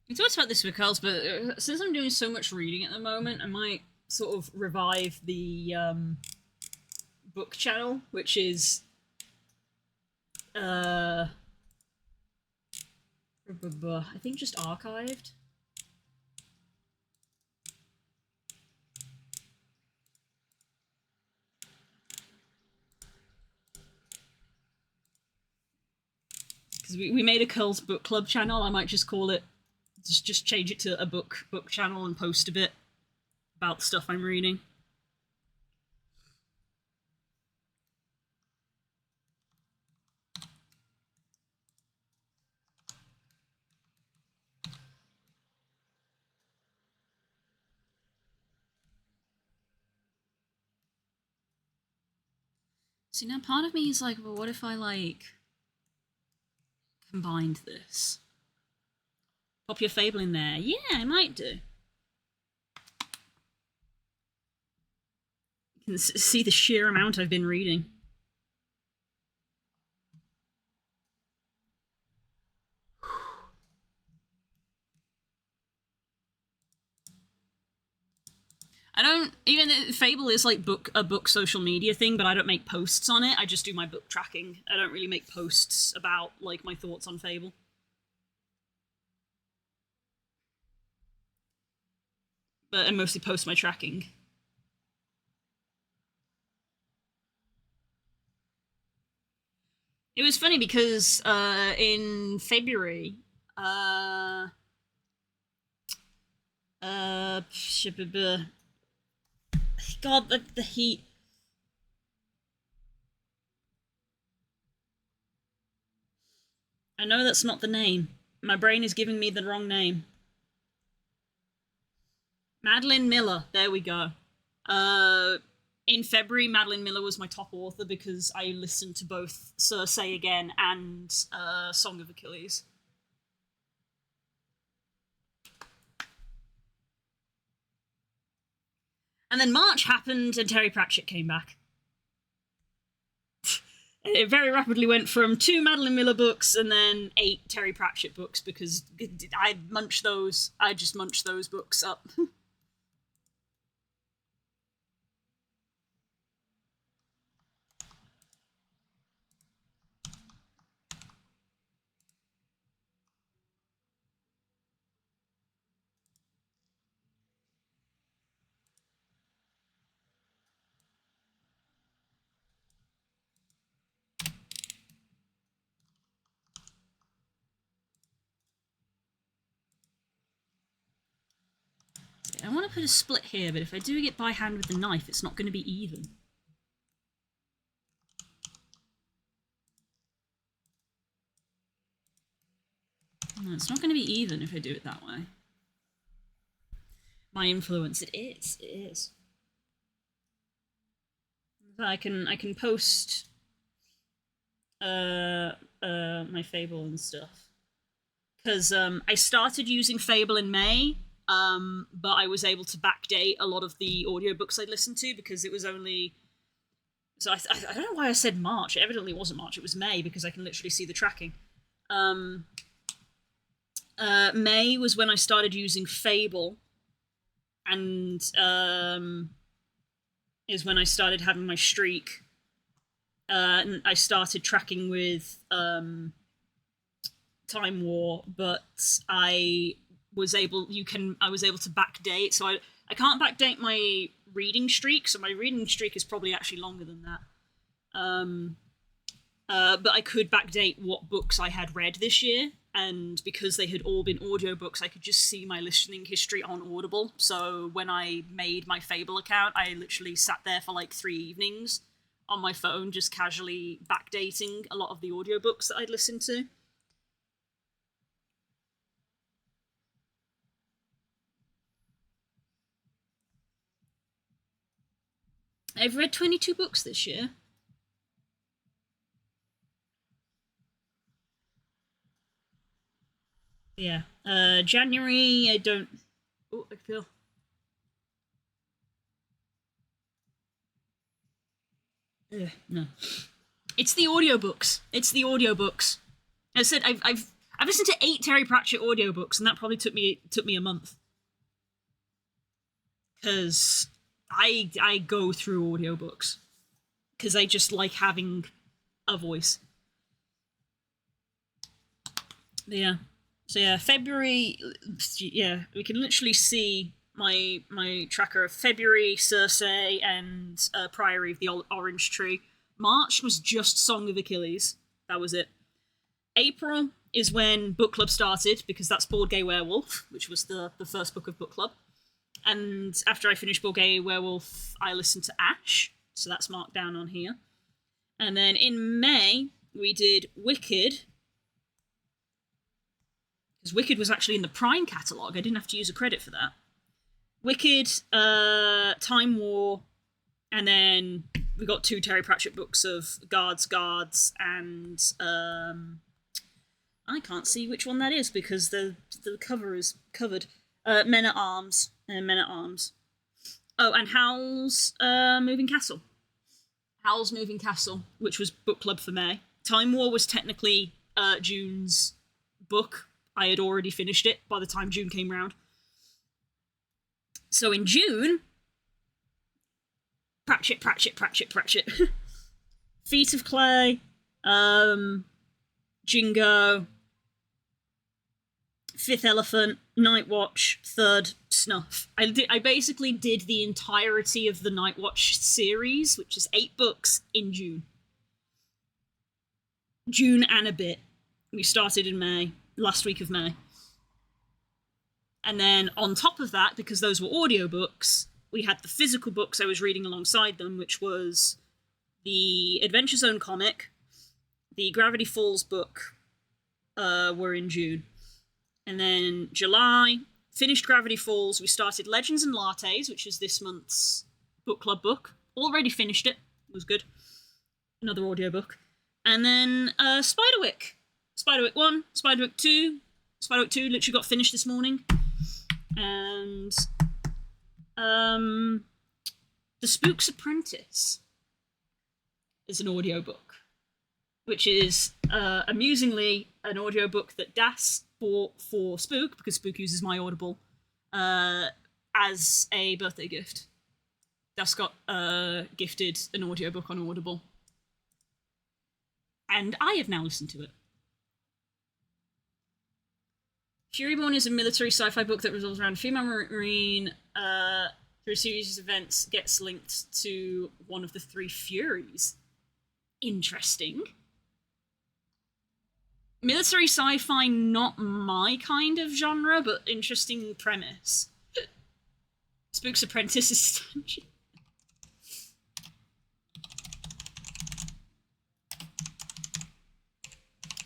We talked about this with Carls, but since I'm doing so much reading at the moment, I might sort of revive the book channel, which is I think just archived. Because we made a Curls book club channel. I might just call it, just change it to a book channel and post a bit about the stuff I'm reading. See, now part of me is like, well, what if I, like, combined this? Pop your Fable in there. Yeah, I might do. You can see the sheer amount I've been reading. I don't even Fable is like a book social media thing, but I don't make posts on it. I just do my book tracking. I don't really make posts about like my thoughts on Fable. But I mostly post my tracking. It was funny because in February, God, the heat. I know that's not the name. My brain is giving me the wrong name. Madeline Miller. There we go. In February, Madeline Miller was my top author because I listened to both Circe Again and Song of Achilles. And then March happened and Terry Pratchett came back. It very rapidly went from 2 Madeline Miller books and then 8 Terry Pratchett books because I just munched those books up. I want to put a split here, but if I do it by hand with the knife, it's not going to be even. No, it's not going to be even if I do it that way. My influence, it is. I can post my Fable and stuff. Because I started using Fable in May, but I was able to backdate a lot of the audiobooks I'd listened to because it was only... So I don't know why I said March. It evidently wasn't March, it was May because I can literally see the tracking. May was when I started using Fable, and is when I started having my streak. And I started tracking with Time War, but I was able to backdate. So I can't backdate my reading streak. So my reading streak is probably actually longer than that. But I could backdate what books I had read this year, and because they had all been audiobooks, I could just see my listening history on Audible. So when I made my Fable account, I literally sat there for like 3 evenings on my phone, just casually backdating a lot of the audiobooks that I'd listened to. I've read 22 books this year. Yeah. January, I don't... Oh, I feel... No. It's the audiobooks. I said I've listened to 8 Terry Pratchett audiobooks, and that probably took me a month. Because I go through audiobooks. because I just like having a voice. Yeah. So yeah, February. Yeah, we can literally see my tracker of February, Circe, and Priory of the Orange Tree. March was just Song of Achilles. That was it. April is when book club started, because that's Board Gay Werewolf, which was the first book of book club. And after I finished Board Gay Werewolf, I listened to Ash, so that's marked down on here. And then in May, we did Wicked, because Wicked was actually in the Prime catalogue. I didn't have to use a credit for that. Wicked, Time War, and then we got 2 Terry Pratchett books of Guards, and I can't see which one that is because the cover is covered. Men at Arms and Men at Arms. Oh, and Howl's Moving Castle. Howl's Moving Castle, which was book club for May. Time War was technically June's book. I had already finished it by the time June came round. So in June, Pratchett. Feet of Clay, Jingo, Fifth Elephant, Night Watch, Third, Snuff. I basically did the entirety of the Night Watch series, which is 8 books, in June. June and a bit. We started in May, last week of May. And then on top of that, because those were audiobooks, we had the physical books I was reading alongside them, which was the Adventure Zone comic, the Gravity Falls book were in June. And then July, finished Gravity Falls, we started Legends and Lattes, which is this month's book club book. Already finished it. It was good. Another audiobook. And then Spiderwick. Spiderwick 1, Spiderwick 2. Spiderwick 2 literally got finished this morning. And The Spook's Apprentice is an audiobook, which is amusingly an audiobook that Das bought for Spook, because Spook uses my Audible, as a birthday gift. Das got gifted an audiobook on Audible. And I have now listened to it. Furyborn is a military sci-fi book that revolves around a female marine through a series of events, gets linked to one of the 3 Furies. Interesting. Military sci-fi, not my kind of genre, but interesting premise. Spook's Apprentice is...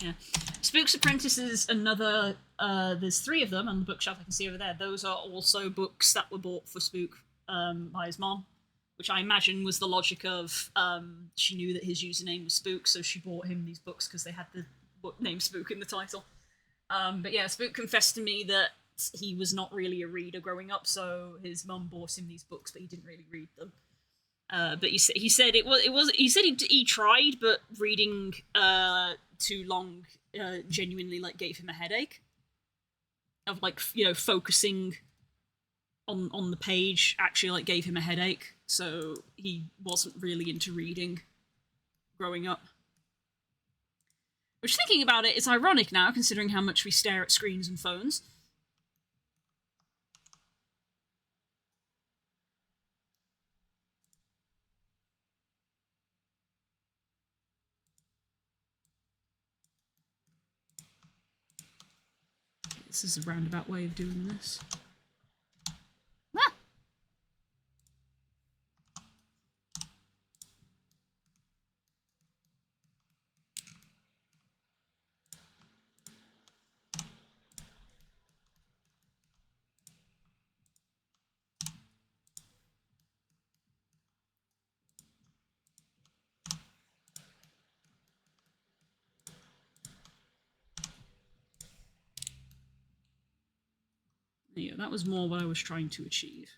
yeah. Spook's Apprentice is another... there's 3 of them on the bookshelf I can see over there. Those are also books that were bought for Spook by his mom, which I imagine was the logic of she knew that his username was Spook, so she bought him these books because they had the name Spook in the title. But yeah, Spook confessed to me that he was not really a reader growing up, so his mum bought him these books, but he didn't really read them. But he said he tried, but reading too long genuinely gave him a headache. Of focusing on the page actually gave him a headache, so he wasn't really into reading growing up. Which, thinking about it, is ironic now, considering how much we stare at screens and phones. This is a roundabout way of doing this. Ah! Yeah, that was more what I was trying to achieve.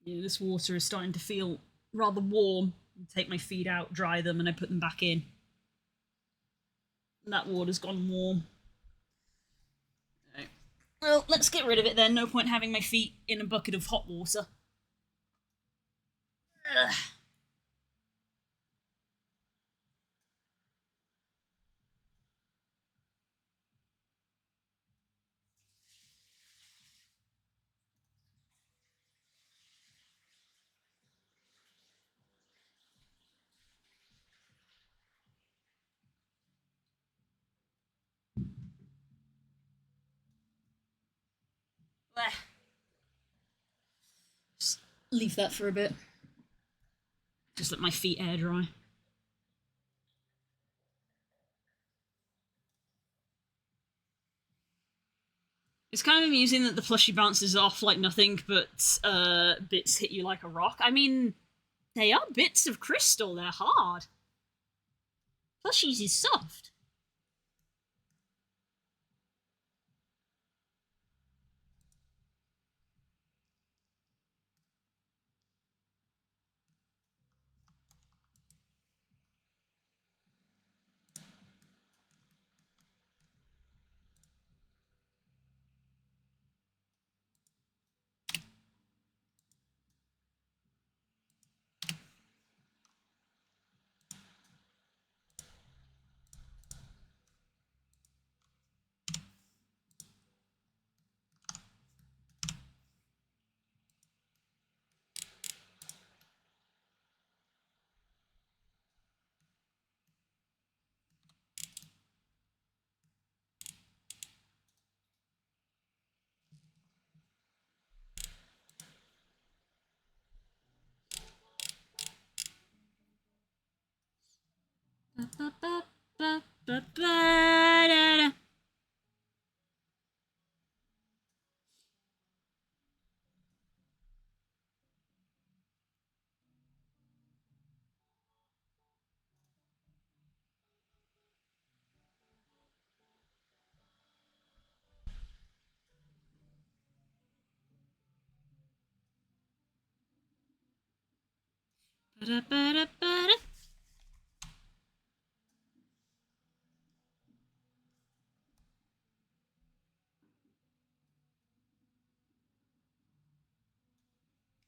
Yeah, this water is starting to feel rather warm. I take my feet out, dry them, and I put them back in. And that water's gone warm. Well, let's get rid of it then. No point having my feet in a bucket of hot water. Ugh. Bleh. Just leave that for a bit. Just let my feet air dry. It's kind of amusing that the plushie bounces off like nothing, but bits hit you like a rock. I mean, they are bits of crystal, they're hard. Plushies is soft.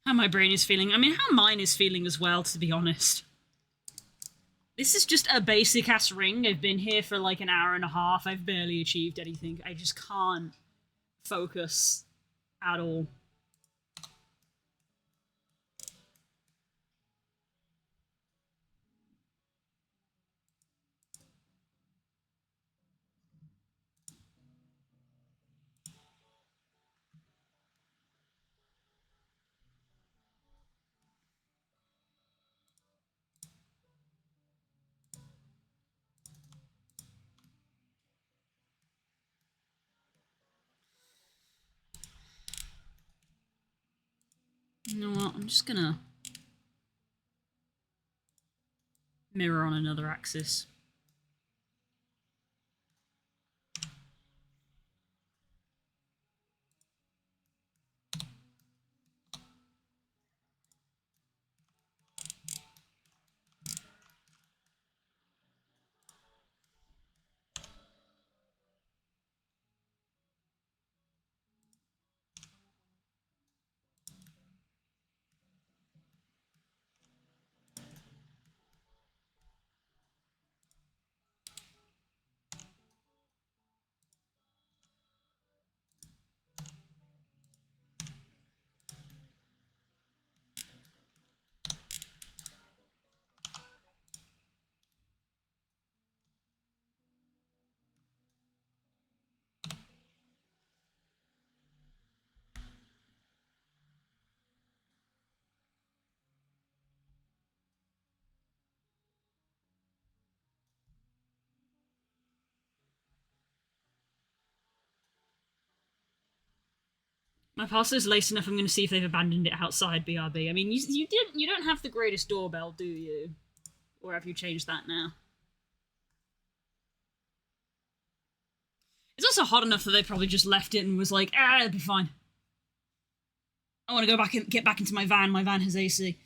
How my brain is feeling. I mean, how mine is feeling as well, to be honest. This is just a basic ass ring. I've been here for like an hour and a half. I've barely achieved anything. I just can't focus at all. You know what? I'm just gonna mirror on another axis. My parcel's late enough. I'm going to see if they've abandoned it outside BRB. I mean, you don't have the greatest doorbell, do you? Or have you changed that now? It's also hot enough that they probably just left it and was like, it'll be fine. I want to go back and get back into my van. My van has AC.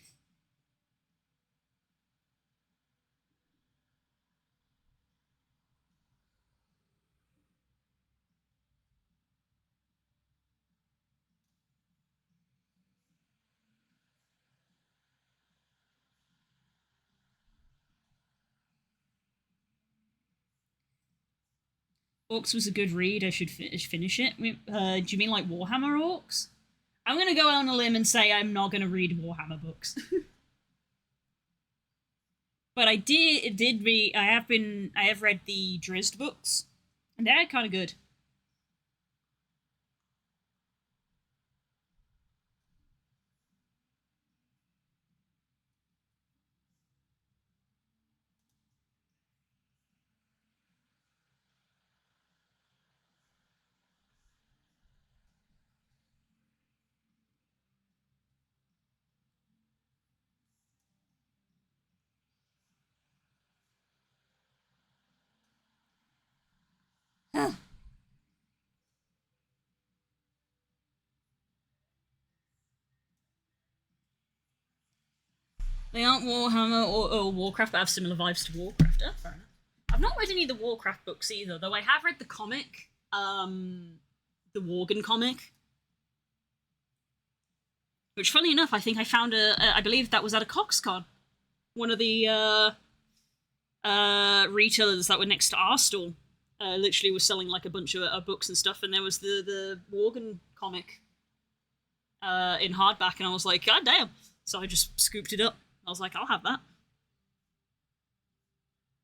Orcs was a good read. I should finish it. Do you mean like Warhammer Orcs? I'm gonna go out on a limb and say I'm not gonna read Warhammer books. But I did read. I have read the Drizzt books, and they're kind of good. They aren't Warhammer or Warcraft, but have similar vibes to Warcraft. Oh, fair enough. I've not read any of the Warcraft books either, though I have read the comic, the Worgen comic. Which, funny enough, I think I found I believe that was at a CoxCon. One of the retailers that were next to our stall literally was selling like a bunch of books and stuff, and there was the Worgen comic in hardback, and I was like, God damn! So I just scooped it up. I was like, I'll have that.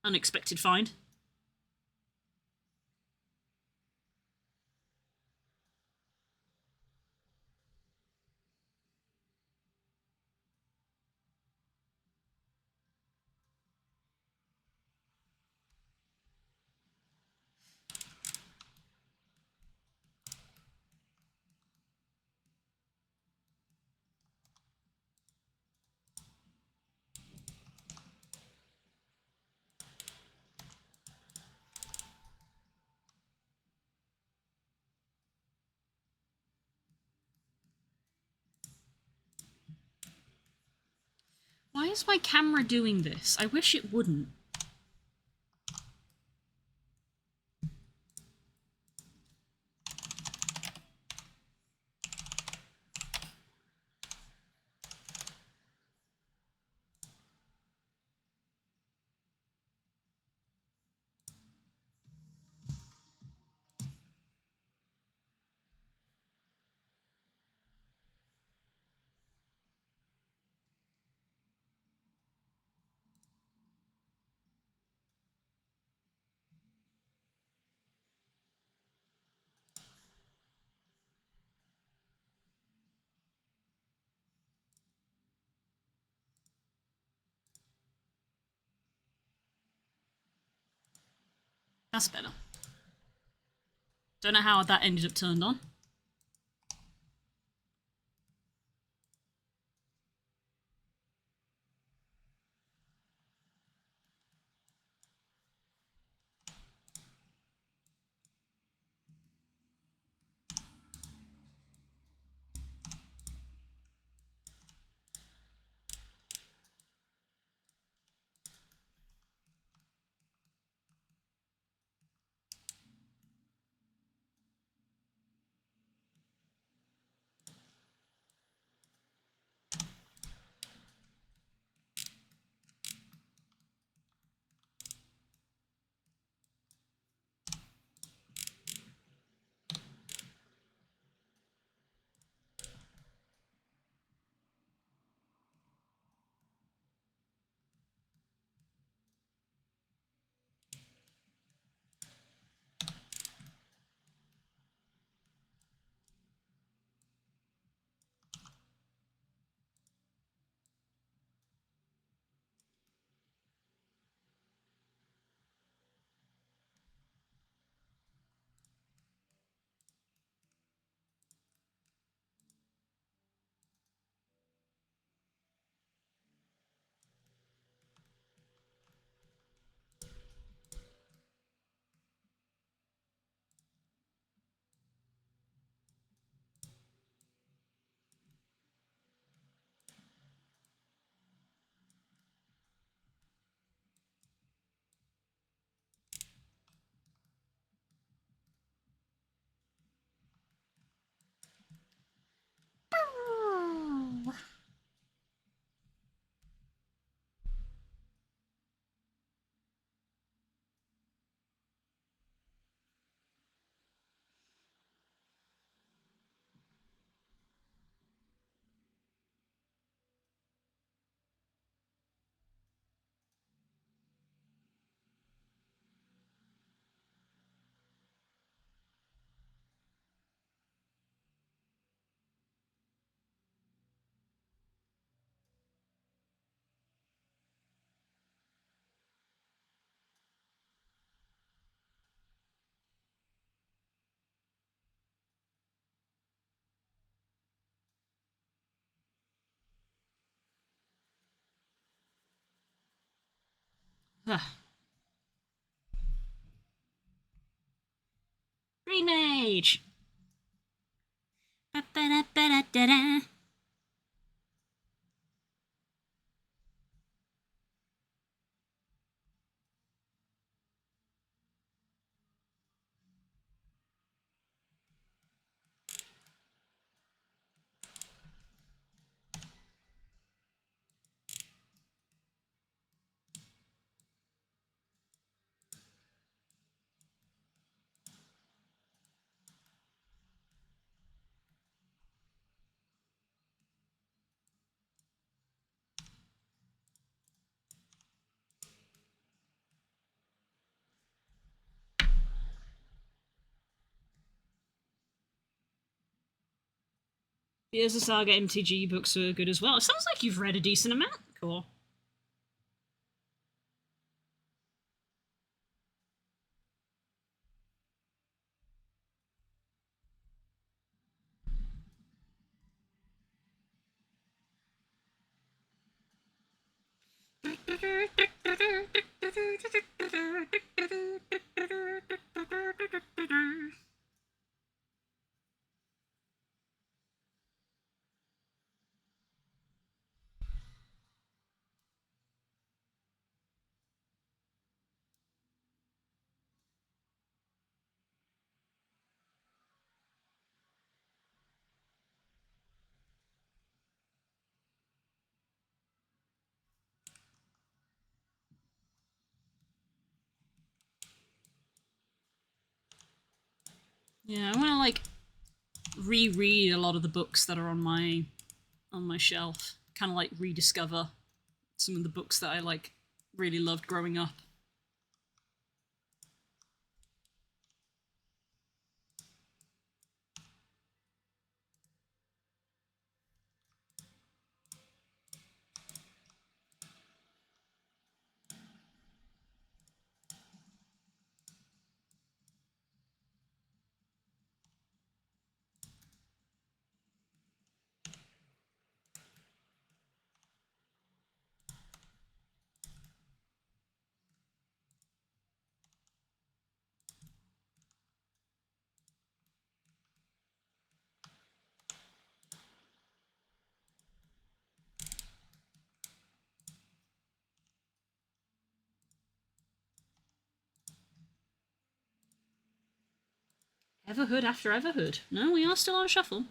Unexpected find. Why is my camera doing this? I wish it wouldn't. That's better. Don't know how that ended up turned on. Green Mage! Ba-ba-da-ba-da-da-da. The Urza Saga MTG books were good as well. It sounds like you've read a decent amount. Cool. Yeah, I want to like reread a lot of the books that are on my shelf. Kind of like rediscover some of the books that I like really loved growing up. Everhood after Everhood. No, we are still on shuffle.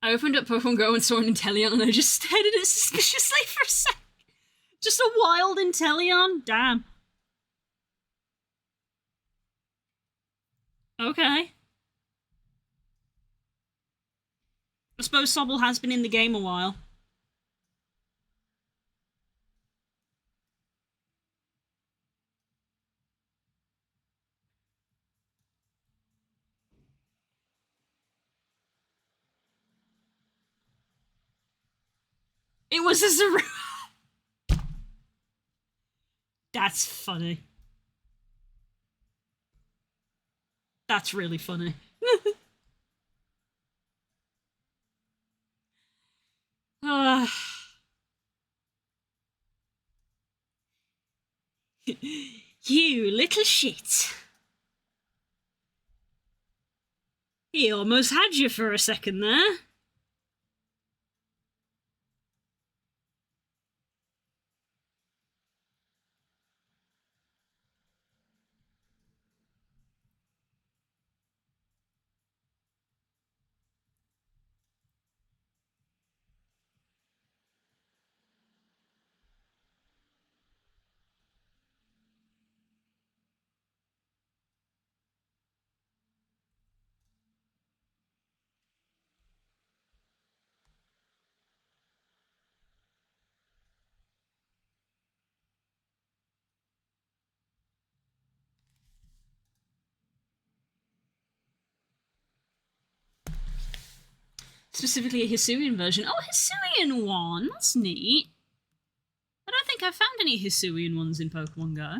I opened up Pokemon Go and saw an Inteleon and I just stared at it suspiciously for a sec. Just a wild Inteleon? Damn. Okay. I suppose Sobble has been in the game a while. It was a Zero. That's funny. That's really funny. uh, you little shit. He almost had you for a second there. Specifically a Hisuian version. Oh, Hisuian one! That's neat. I don't think I've found any Hisuian ones in Pokemon Go.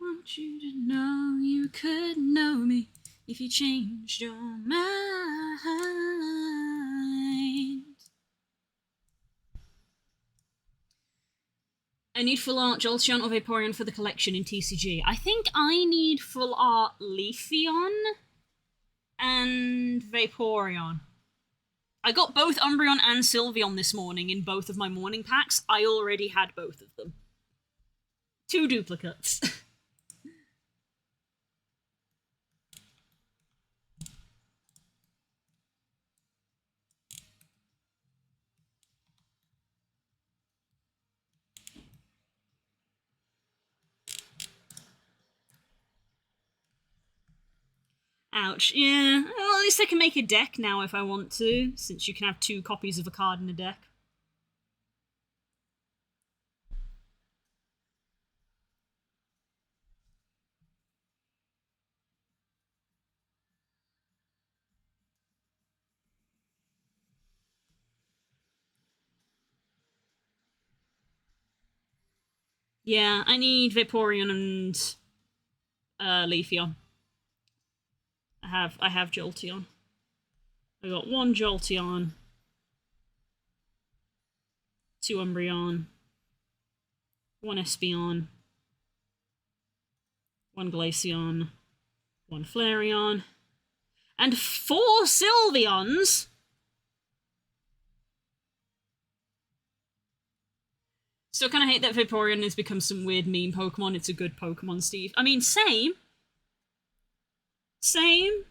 want you to know you could know me if you changed your mind. I need full art Jolteon or Vaporeon for the collection in TCG. I think I need full art Leafeon and Vaporeon. I got both Umbreon and Sylveon this morning in both of my morning packs. I already had both of them. 2 duplicates. Ouch. Yeah. Well, at least I can make a deck now if I want to, since you can have 2 copies of a card in a deck. Yeah, I need Vaporeon and Leafeon. I have Jolteon. I got 1 Jolteon, 2 Umbreon, 1 Espeon, 1 Glaceon, 1 Flareon, and 4 Sylveons. Still kind of hate that Vaporeon has become some weird meme Pokemon. It's a good Pokemon, Steve. I mean, same. Same.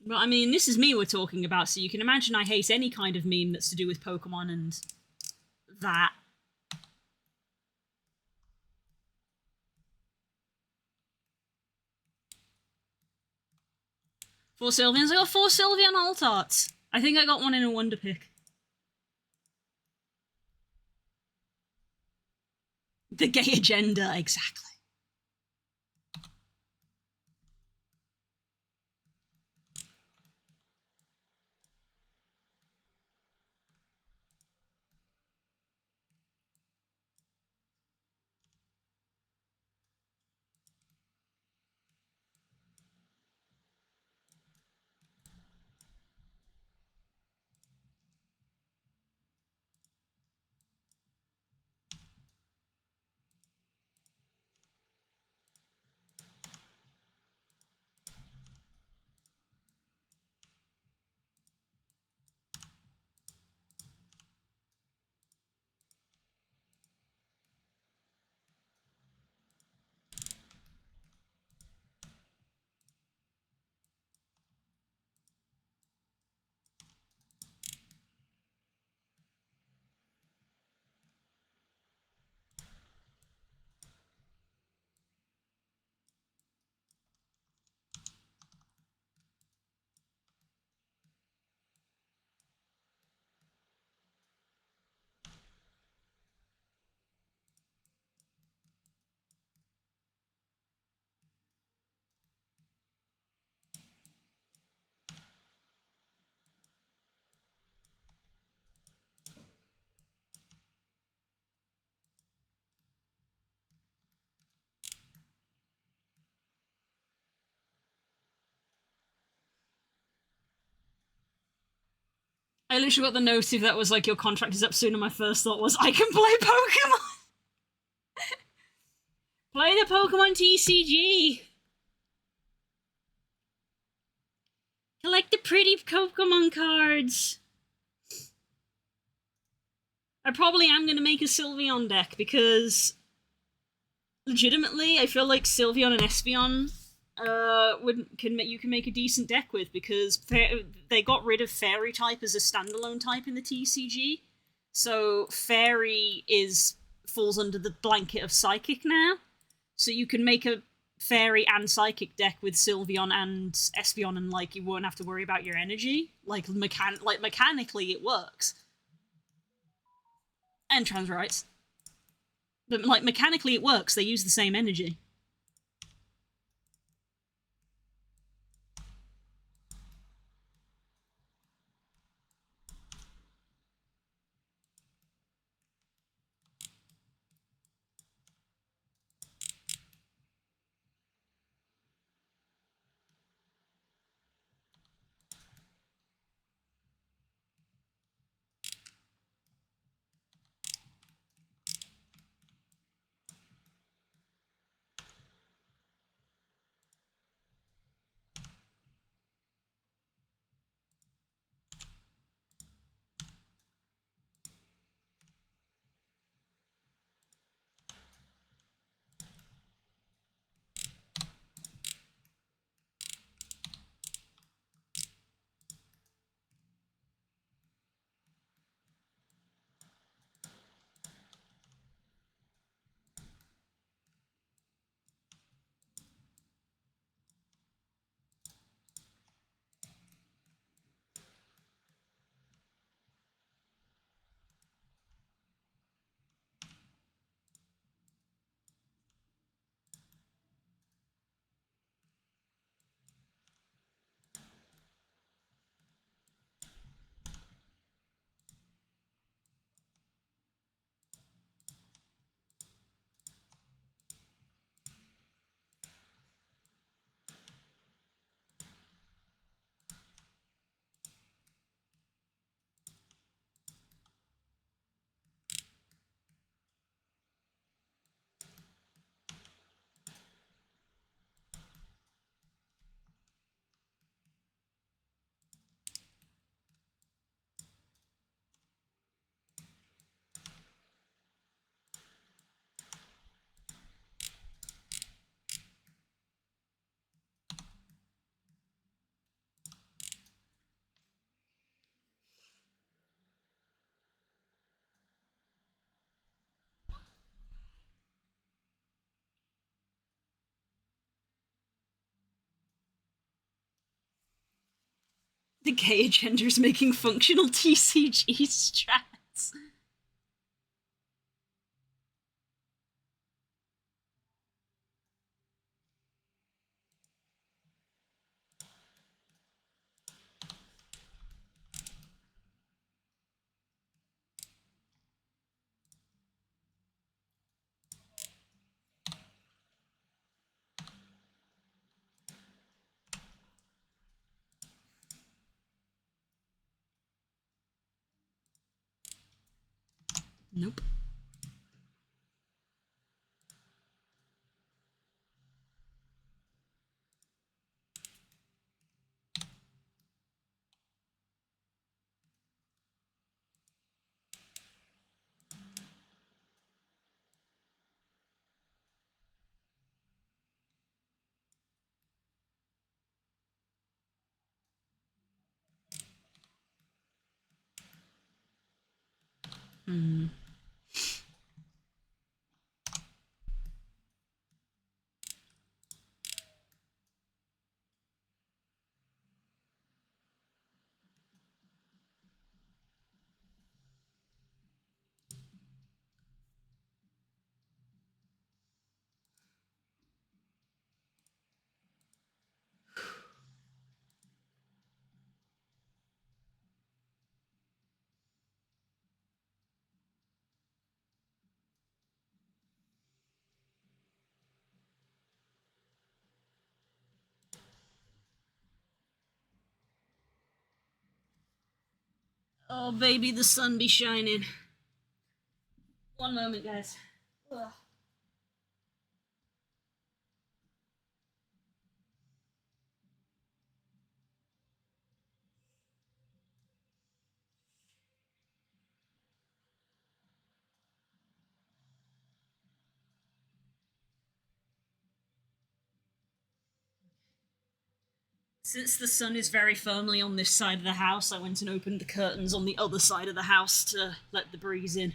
But I mean, this is me we're talking about, so you can imagine I hate any kind of meme that's to do with Pokemon and that. Four Sylveons. I got 4 Sylveon Altarts. I think I got 1 in a Wonder Pick. The gay agenda, exactly. I literally got the notice that was like, your contract is up soon, and my first thought was, I can play Pokemon! Play the Pokemon TCG! Collect the pretty Pokemon cards! I probably am going to make a Sylveon deck, because legitimately, I feel like Sylveon and Espeon you can make a decent deck with, because they got rid of Fairy type as a standalone type in the TCG. So Fairy falls under the blanket of Psychic now. So you can make a Fairy and Psychic deck with Sylveon and Espeon, and like you won't have to worry about your energy. Like mechanically it works. And Transrites. But like mechanically it works, they use the same energy. The gay agenda's making functional TCG strats. Nope. Hmm. Oh, baby, the sun be shining. One moment, guys. Ugh. Since the sun is very firmly on this side of the house, I went and opened the curtains on the other side of the house to let the breeze in.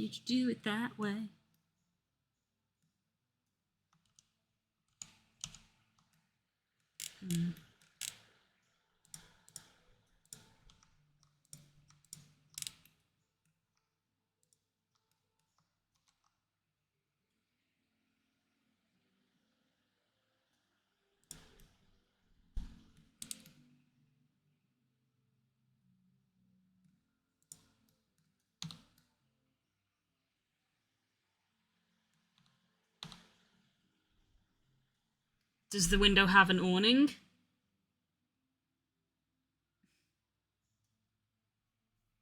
Why did you do it that way? Hmm. Does the window have an awning?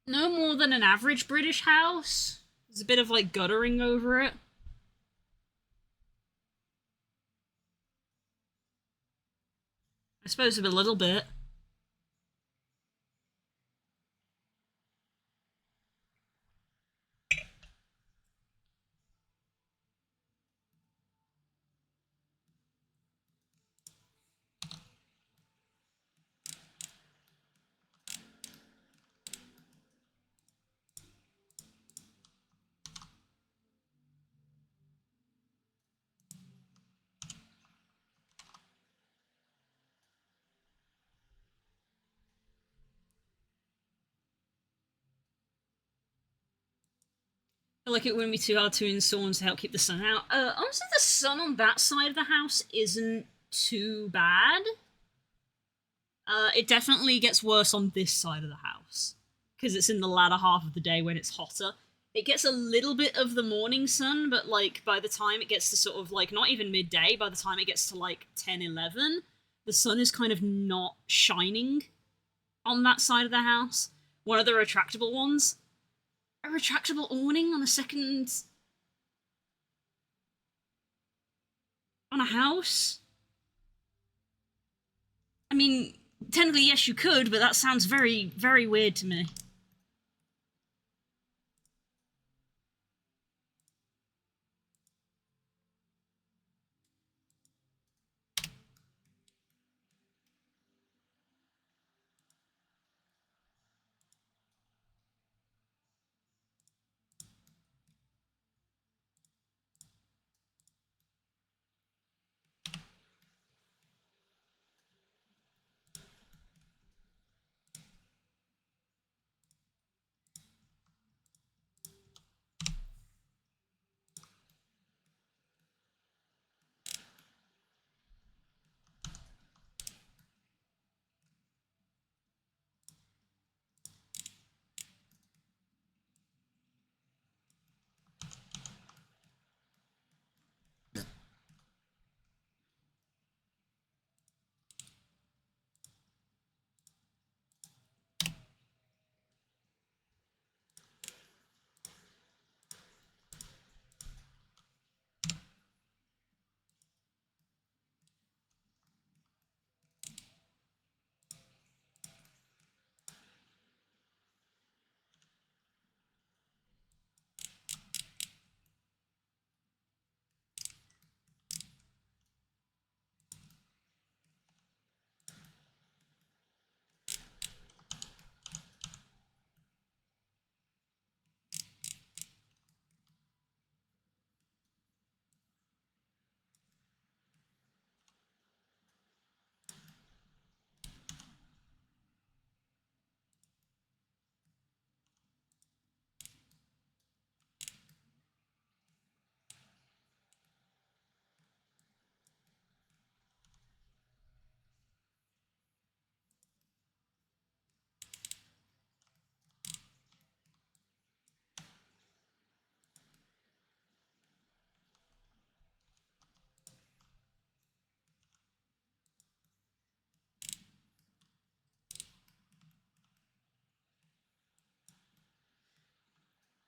No more than an average British house. There's a bit of like guttering over it. I suppose a little bit. feel like it wouldn't be too hard to install ones to help keep the sun out. Honestly, the sun on that side of the house isn't too bad. It definitely gets worse on this side of the house, because it's in the latter half of the day when it's hotter. It gets a little bit of the morning sun, but, like, by the time it gets to sort of, like, not even midday, by the time it gets to, like, 10, 11, the sun is kind of not shining on that side of the house. One of the retractable ones. A retractable awning on a second... on a house? I mean, technically, yes, you could, but that sounds very, very weird to me.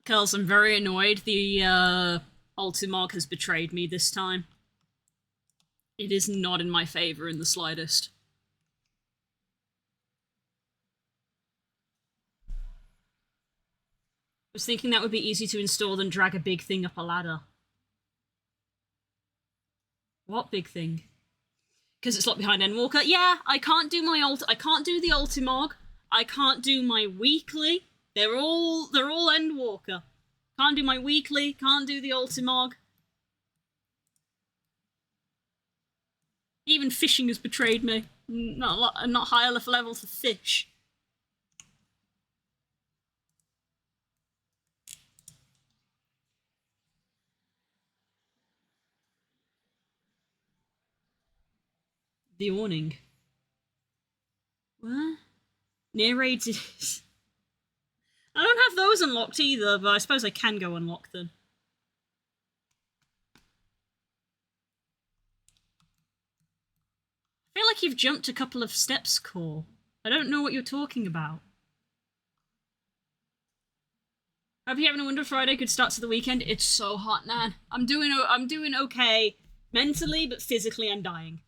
Kels, I'm very annoyed. The Ultimog has betrayed me this time. It is not in my favor in the slightest. I was thinking that would be easy to install than drag a big thing up a ladder. What big thing? Because it's locked behind Endwalker? Yeah, I can't do the Ultimog. I can't do my weekly. They're all Endwalker. Can't do my weekly, can't do the Ultimog. Even fishing has betrayed me. Not high enough level to fish. The awning. What? Near raids is... I don't have those unlocked either, but I suppose I can go unlock them. I feel like you've jumped a couple of steps, Core. I don't know what you're talking about. Hope you're having a wonderful Friday. Good start to the weekend. It's so hot, man. I'm doing okay mentally, but physically I'm dying.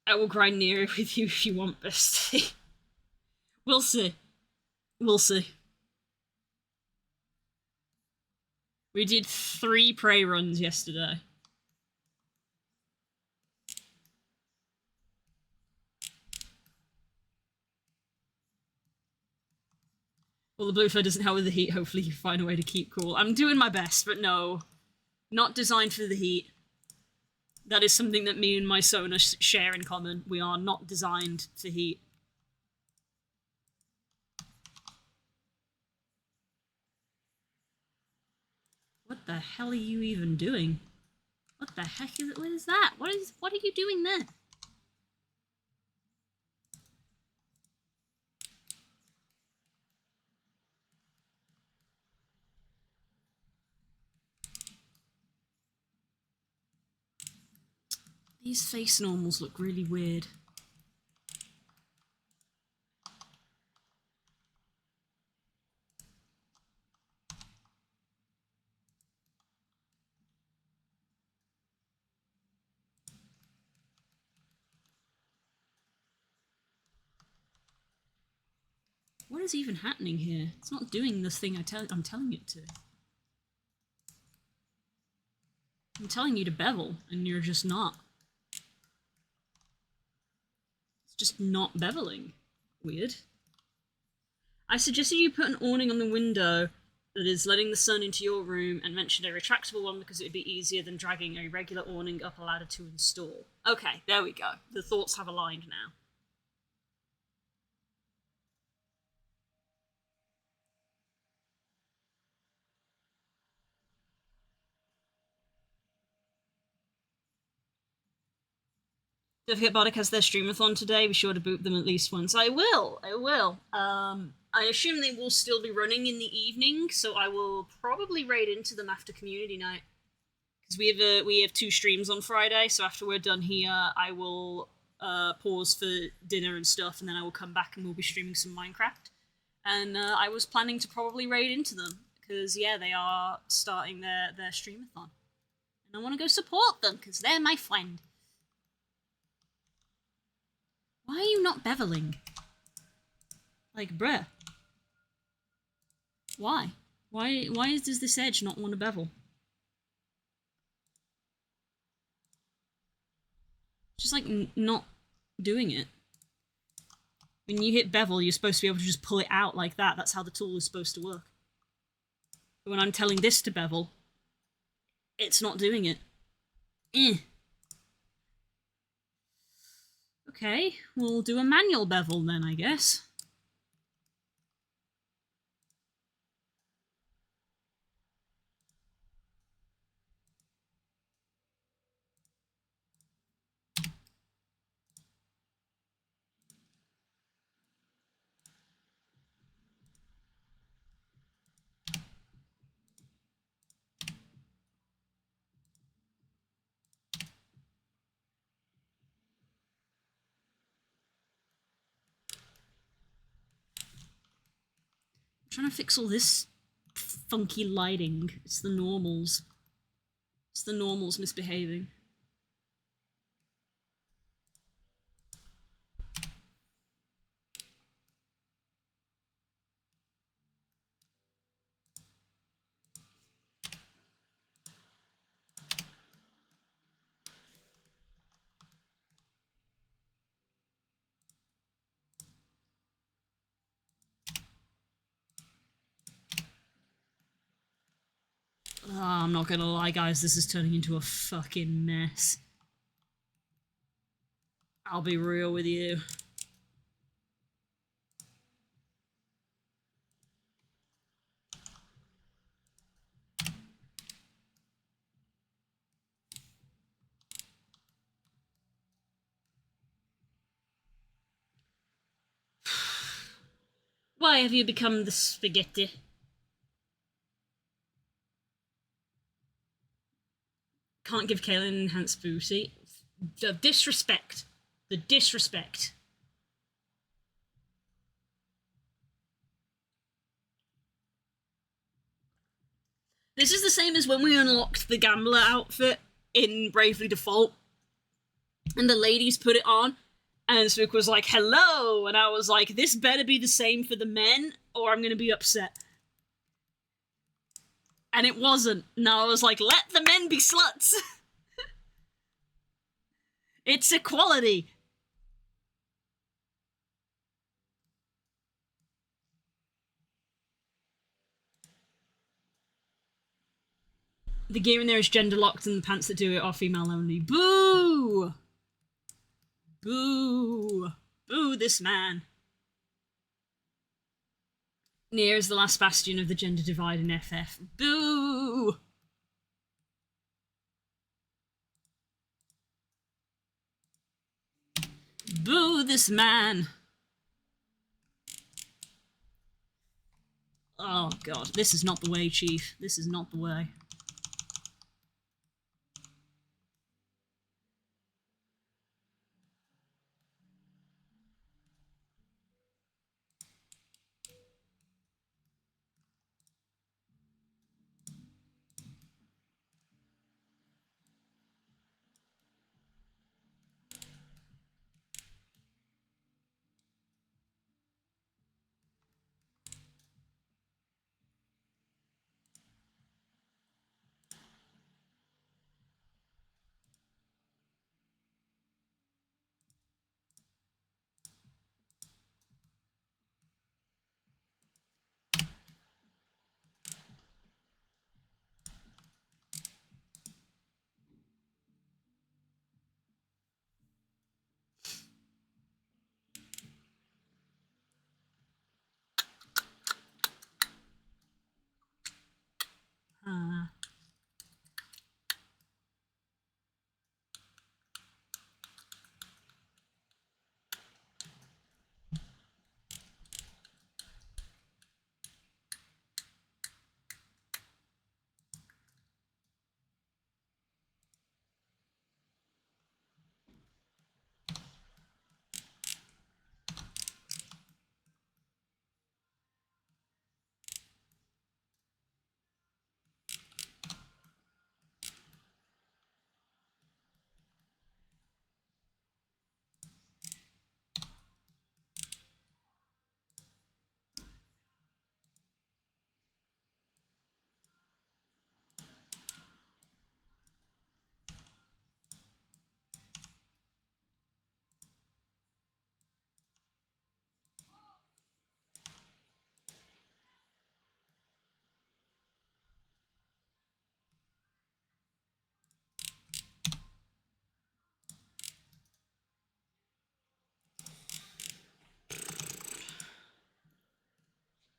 I will grind near with you if you want, bestie. We'll see. We'll see. We did 3 prey runs yesterday. Well, the blue fur doesn't help with the heat. Hopefully you find a way to keep cool. I'm doing my best, but no. Not designed for the heat. That is something that me and my Sona share in common. We are not designed for heat. the hell are you even doing? What the heck is it? What is that? What are you doing there? These face normals look really weird. What is even happening here? It's not doing this thing I'm telling it to. I'm telling you to bevel, and you're just not. It's just not beveling. Weird. I suggested you put an awning on the window that is letting the sun into your room, and mentioned a retractable one because it would be easier than dragging a regular awning up a ladder to install. Okay, there we go. The thoughts have aligned now. Don't forget Bardic has their streamathon today. Be sure to boot them at least once. I will. I assume they will still be running in the evening, so I will probably raid into them after community night. Because we have 2 streams on Friday, so after we're done here, I will pause for dinner and stuff, and then I will come back and we'll be streaming some Minecraft. And I was planning to probably raid into them, because, yeah, they are starting their streamathon. And I want to go support them, because they're my friend. Why are you not beveling? Like, bruh. Why? Why does this edge not want to bevel? Just, like, not doing it. When you hit bevel, you're supposed to be able to just pull it out like that. That's how the tool is supposed to work. But when I'm telling this to bevel, it's not doing it. Okay, we'll do a manual bevel then, I guess. I'm trying to fix all this funky lighting. It's the normals. It's the normals misbehaving. Oh, I'm not gonna lie, guys, this is turning into a fucking mess. I'll be real with you. Why have you become the spaghetti? Can't give Kaylin an enhanced booty. The disrespect. The disrespect. This is the same as when we unlocked the gambler outfit in Bravely Default. And the ladies put it on. And Spook was like, hello! And I was like, this better be the same for the men, or I'm gonna be upset. And it wasn't. And I was like, let the men be sluts! It's equality! The gear in there is gender locked and the pants that do it are female only. Boo! Boo! Boo this man. Nier is the last bastion of the gender divide in FF. Boo! Boo this man. Oh god, this is not the way, Chief. This is not the way.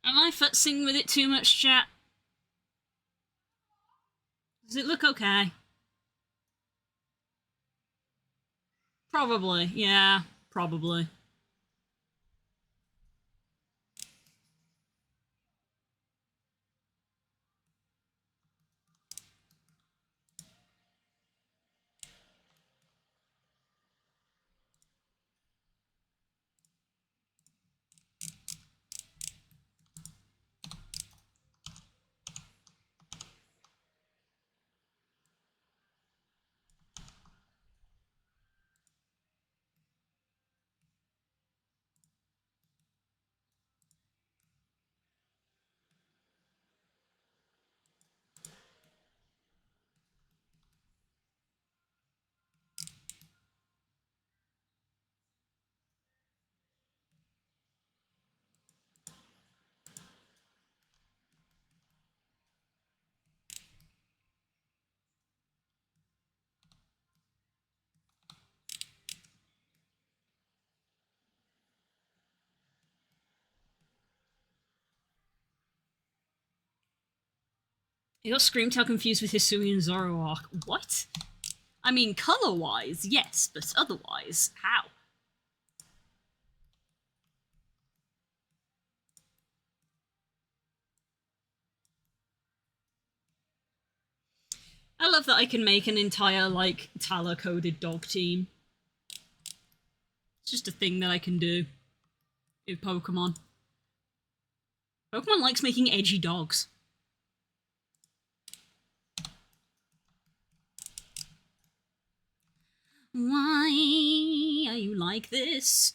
Am I futzing with it too much, chat? Does it look okay? Probably, yeah, probably. I got Screamtail confused with Hisui and Zoroark. What? I mean, color-wise, yes, but otherwise, how? I love that I can make an entire, like, Tala-coded dog team. It's just a thing that I can do with Pokemon. Pokemon likes making edgy dogs. Why are you like this?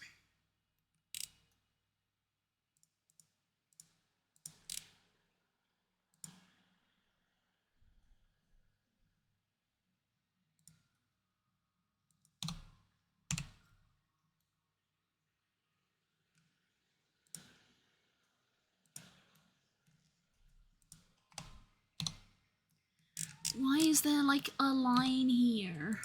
Why is there, like, a line here?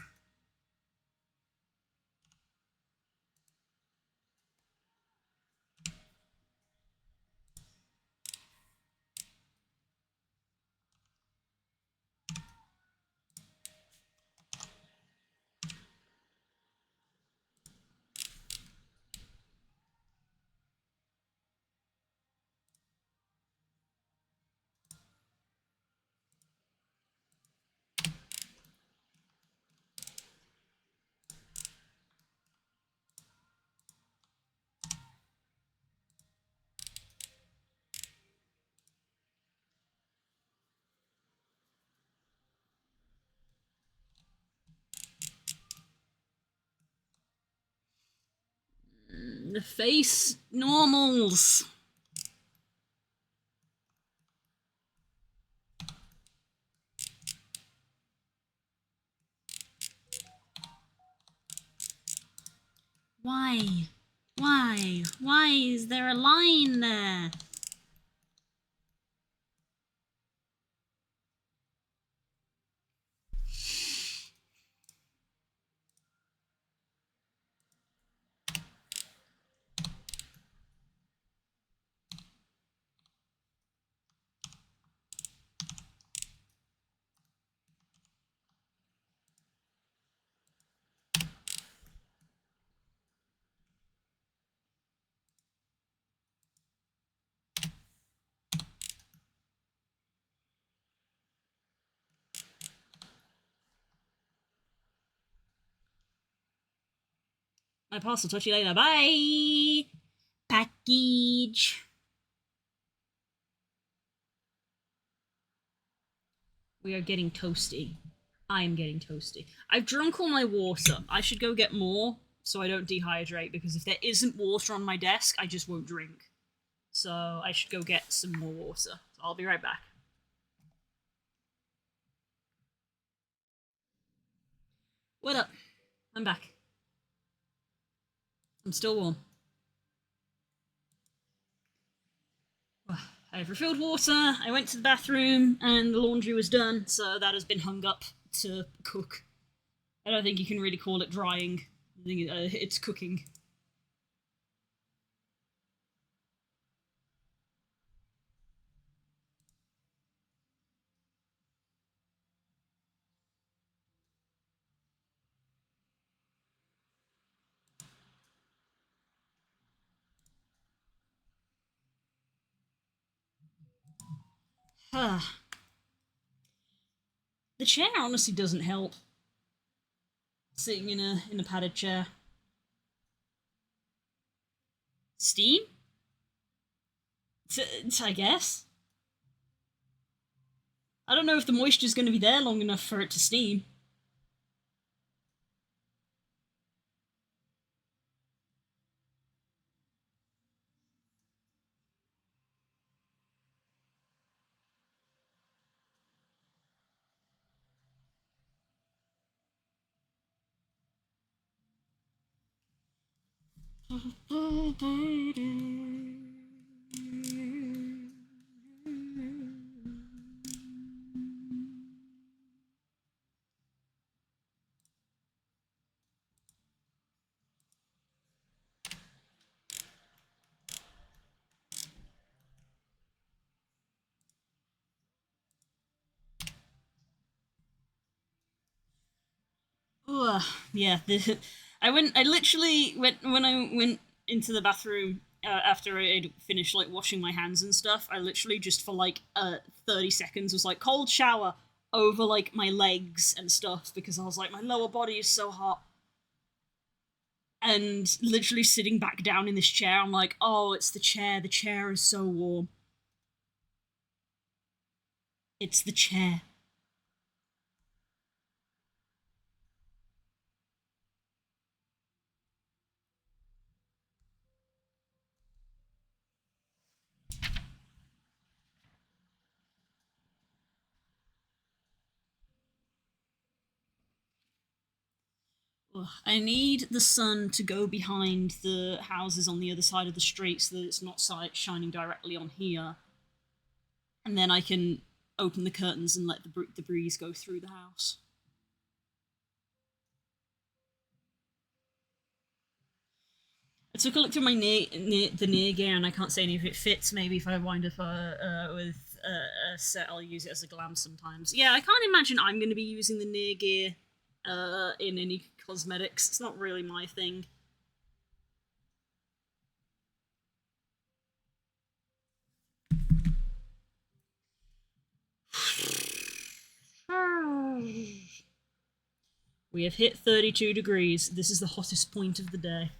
The face normals. Why? Why? Why is there a line there? My parcel. Talk to you later. Bye. Package. We are getting toasty. I am getting toasty. I've drunk all my water. I should go get more so I don't dehydrate, because if there isn't water on my desk, I just won't drink. So I should go get some more water. So I'll be right back. What up? I'm back. I'm still warm. I have refilled water, I went to the bathroom, and the laundry was done, so that has been hung up to cook. I don't think you can really call it drying. I think it's cooking. The chair honestly doesn't help. Sitting in a padded chair. Steam? I guess. I don't know if the moisture's going to be there long enough for it to steam. Ugh, yeah. I literally went when I went into the bathroom after I'd finished like washing my hands and stuff. I literally just for like 30 seconds was like cold shower over like my legs and stuff, because I was like my lower body is so hot. And literally sitting back down in this chair, I'm like, oh, it's the chair. The chair is so warm. It's the chair. Ugh. I need the sun to go behind the houses on the other side of the street so that it's not shining directly on here. And then I can open the curtains and let the breeze go through the house. I took a look through my the near gear, and I can't say any if it fits. Maybe if I wind up with a set, I'll use it as a glam sometimes. Yeah, I can't imagine I'm going to be using the near gear in any cosmetics. It's not really my thing. We have hit 32 degrees. This is the hottest point of the day.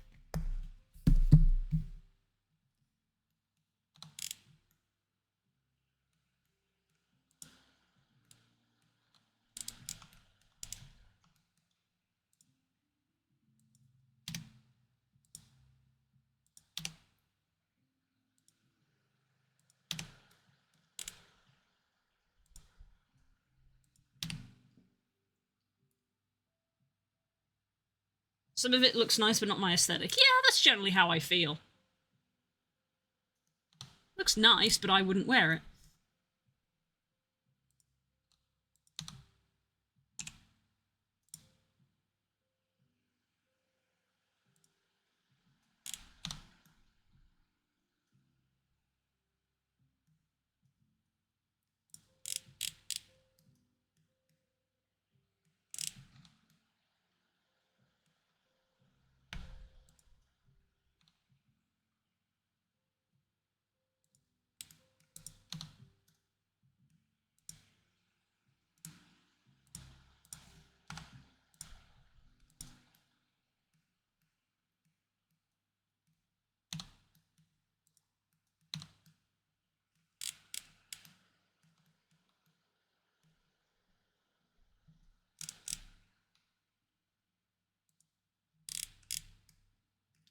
Some of it looks nice, but not my aesthetic. Yeah, that's generally how I feel. Looks nice, but I wouldn't wear it.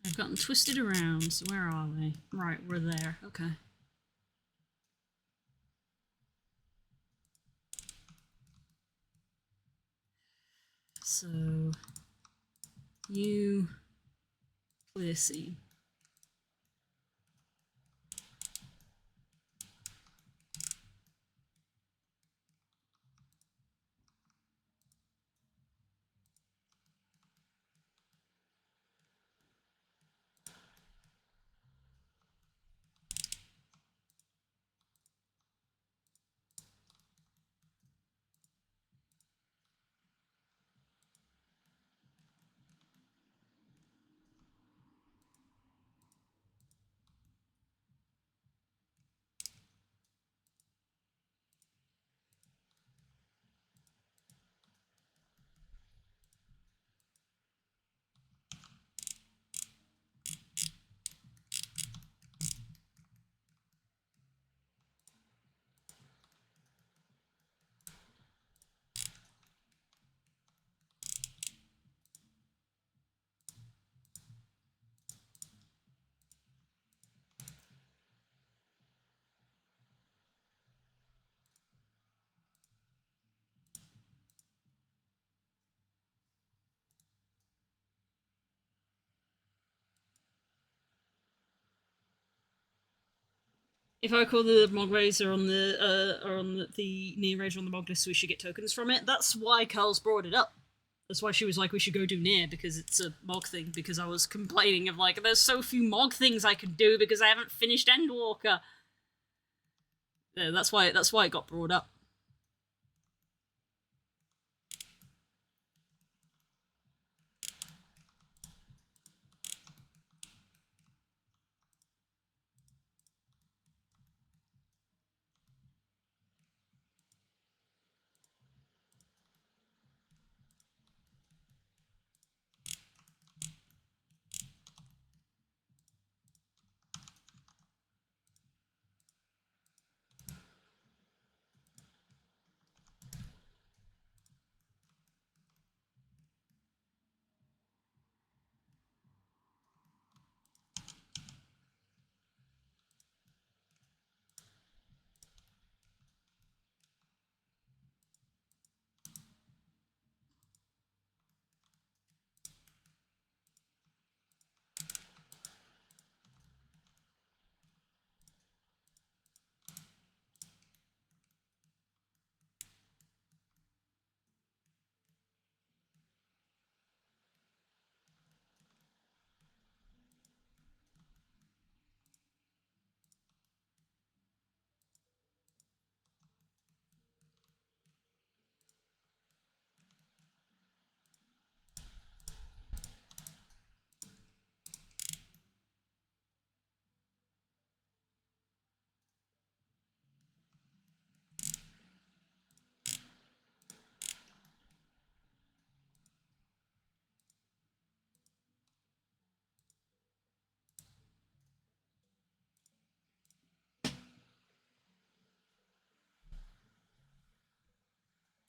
I've gotten twisted around, so where are they? Right, we're there. Okay. So... you... clear scene. If I recall, the Mogways are on the near range on the Mog list, so we should get tokens from it. That's why Carl's brought it up. That's why she was like, we should go do near, because it's a Mog thing, because I was complaining of, like, there's so few Mog things I can do because I haven't finished Endwalker. Yeah, that's why it got brought up.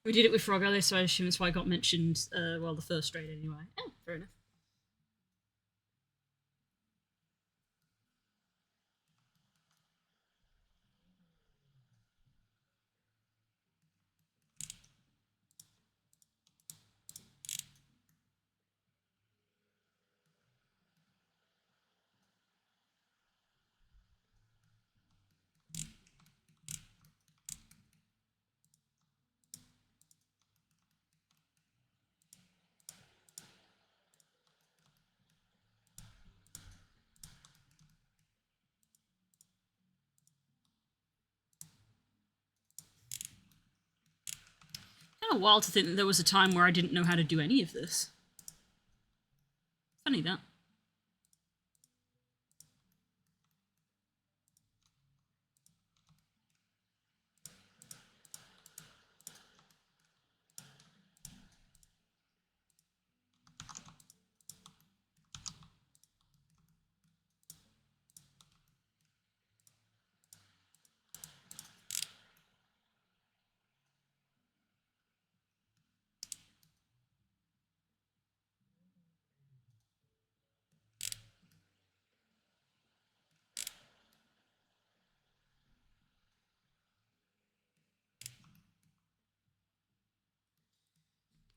We did it with Frog Alley, so I assume that's why I got mentioned, well, the first raid anyway. Oh, fair enough. kind of wild to think that there was a time where I didn't know how to do any of this. Funny that.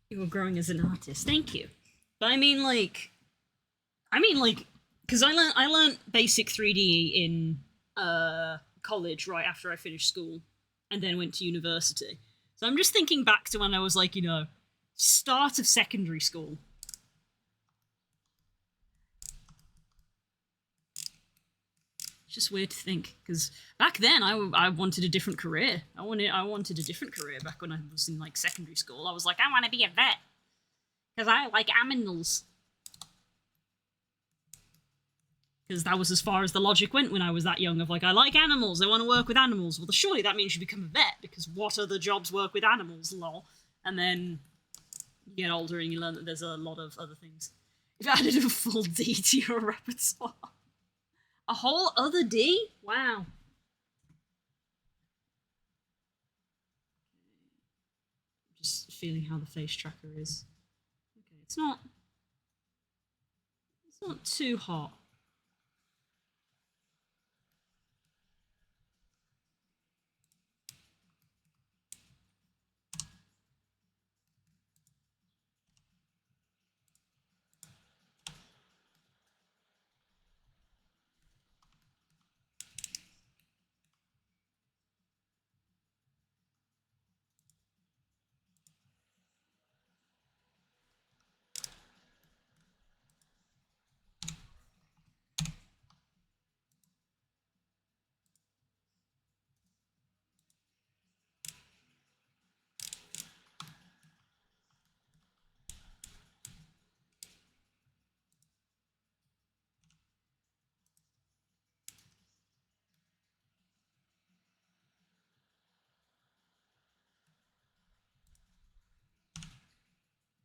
You're growing as an artist. Thank you. But because I learned basic 3D in college right after I finished school, and then went to university. So I'm just thinking back to when I was like, start of secondary school. It's just weird to think, because back then I wanted a different career. I wanted a different career back when I was in like secondary school. I was like, I want to be a vet because I like aminals. Because that was as far as the logic went when I was that young, of like, I like animals, I want to work with animals. Well, surely that means you become a vet, because what other jobs work with animals, lol. And then you get older and you learn that there's a lot of other things. You've added a full D to your repertoire. A whole other D? Wow. Just feeling how the face tracker is. Okay, it's not too hot.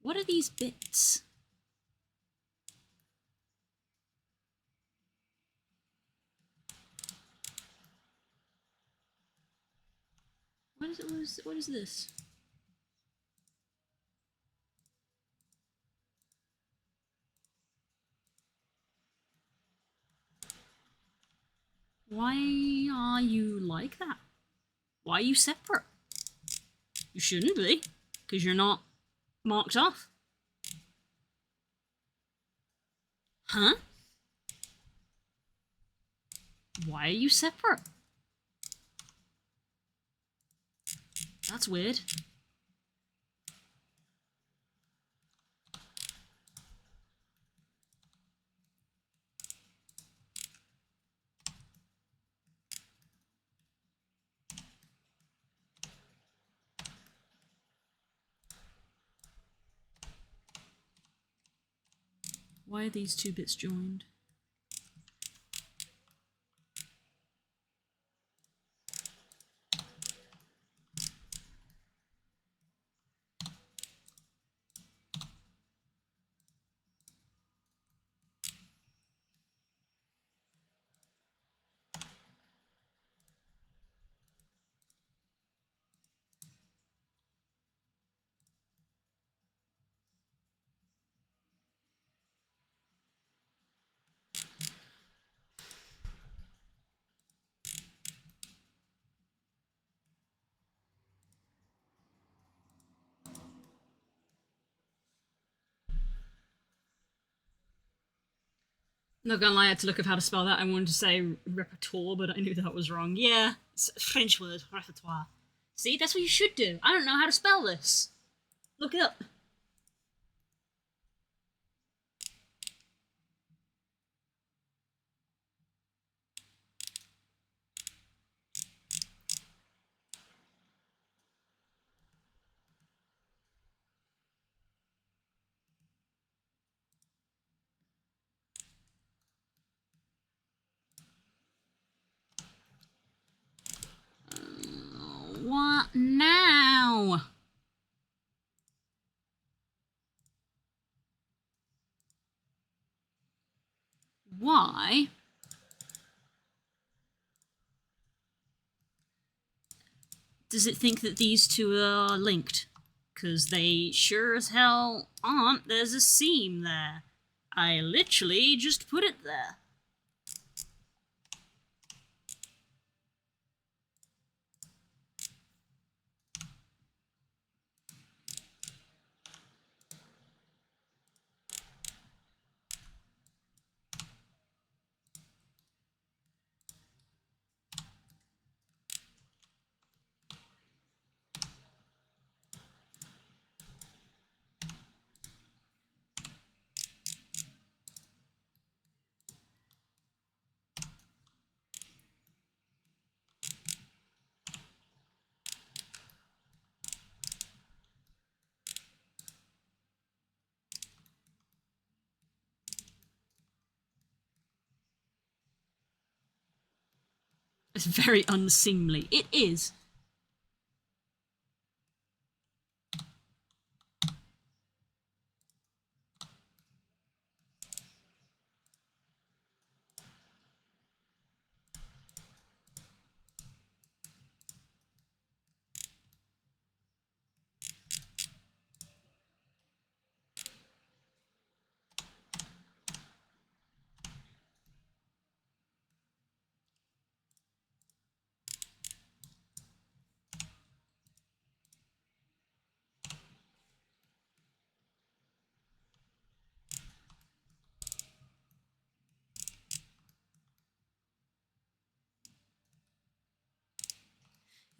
What are these bits? What is this? Why are you like that? Why are you separate? You shouldn't be, because you're not marked off. Huh? Why are you separate? That's weird. Why are these two bits joined? Not gonna lie, I had to look up how to spell that. I wanted to say repertoire, but I knew that was wrong. Yeah, it's a French word, repertoire. See, that's what you should do. I don't know how to spell this. Look it up. Not now! Why? Does it think that these two are linked? Because they sure as hell aren't. There's a seam there. I literally just put it there. It's very unseemly. It is.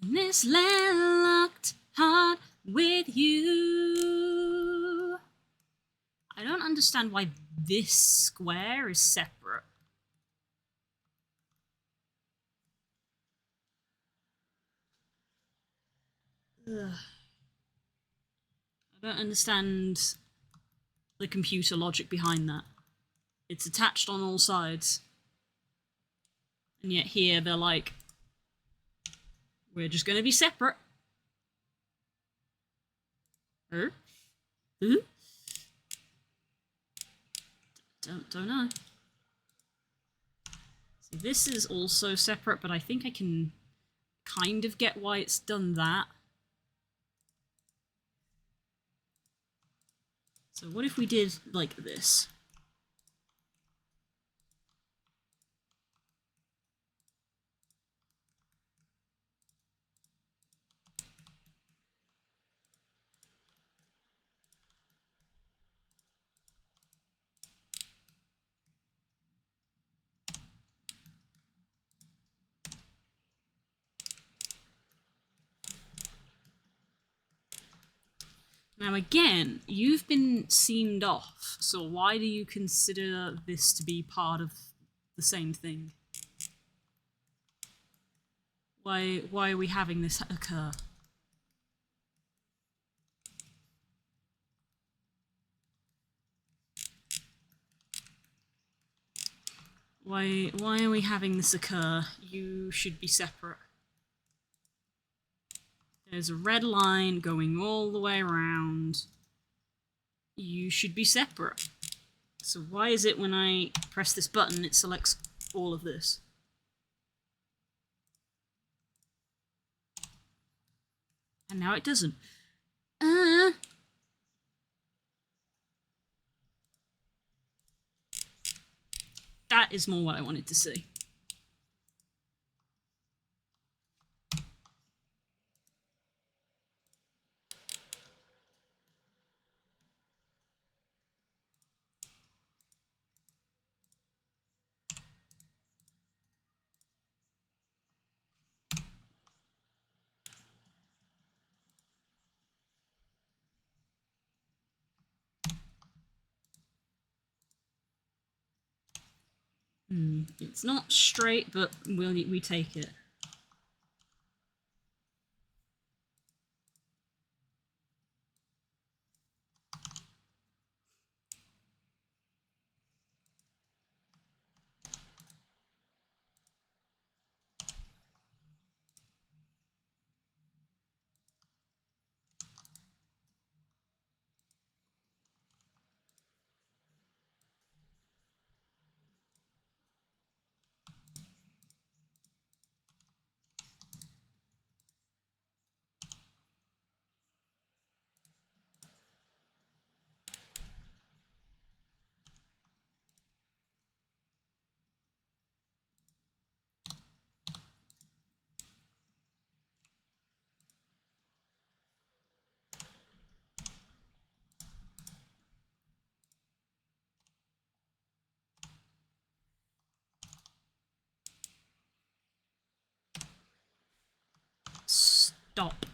In this landlocked heart with you. I don't understand why this square is separate. Ugh. I don't understand the computer logic behind that. It's attached on all sides. And yet here they're like, we're just gonna be separate. Don't know. See, this is also separate, but I think I can kind of get why it's done that. So what if we did like this? Now again, you've been seamed off, so why do you consider this to be part of the same thing? Why are we having this occur? Why are we having this occur? You should be separate. There's a red line going all the way around. You should be separate. So why is it when I press this button, it selects all of this? And now it doesn't. That is more what I wanted to see. It's not straight, but we take it. Stop.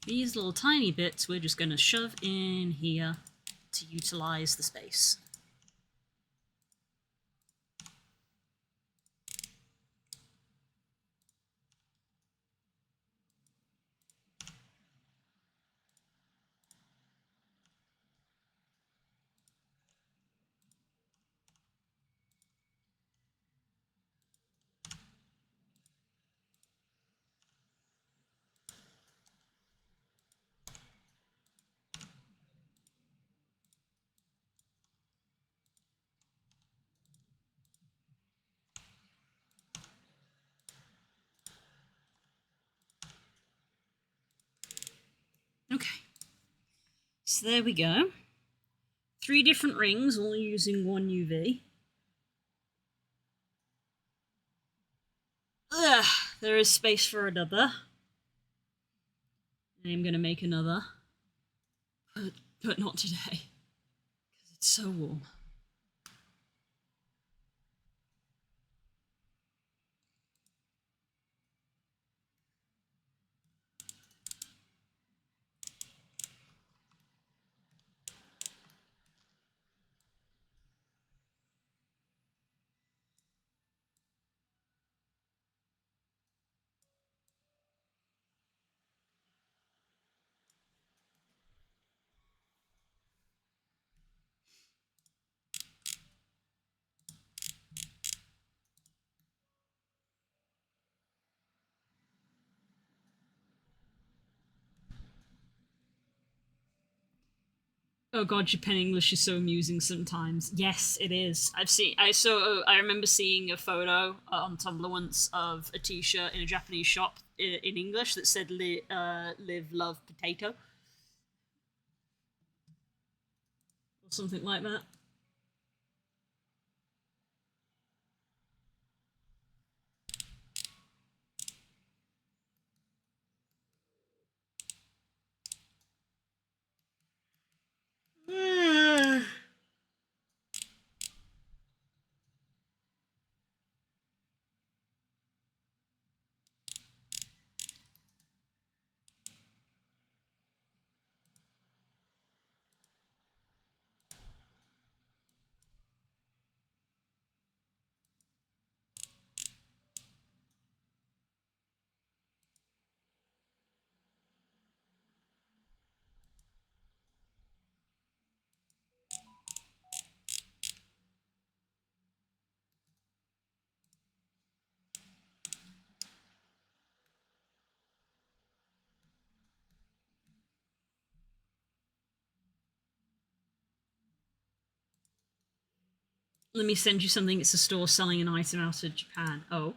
These little tiny bits we're just going to shove in here to utilize the space. Okay, so there we go. 3 different rings, all using 1 UV. Ugh, there is space for another. I'm gonna make another, but not today, because it's so warm. Oh god, Japan English is so amusing sometimes. Yes, it is. I remember seeing a photo on Tumblr once of a t-shirt in a Japanese shop in English that said live, love, potato. Or something like that. Let me send you something. It's a store selling an item out of Japan. Oh.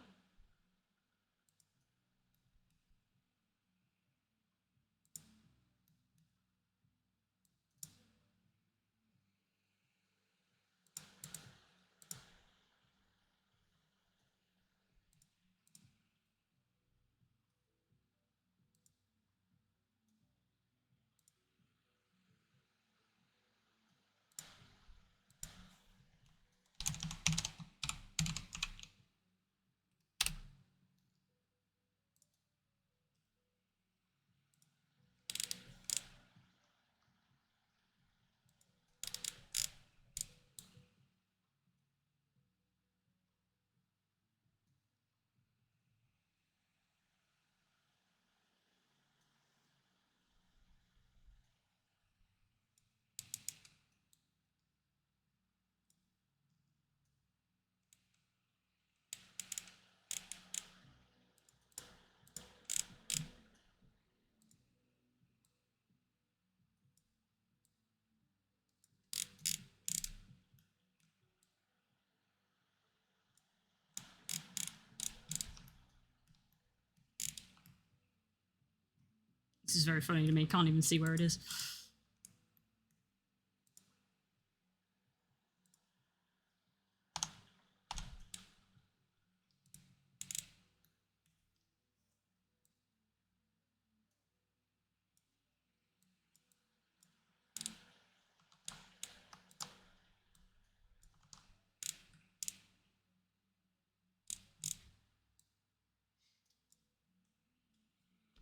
This is very funny to me. Can't even see where it is.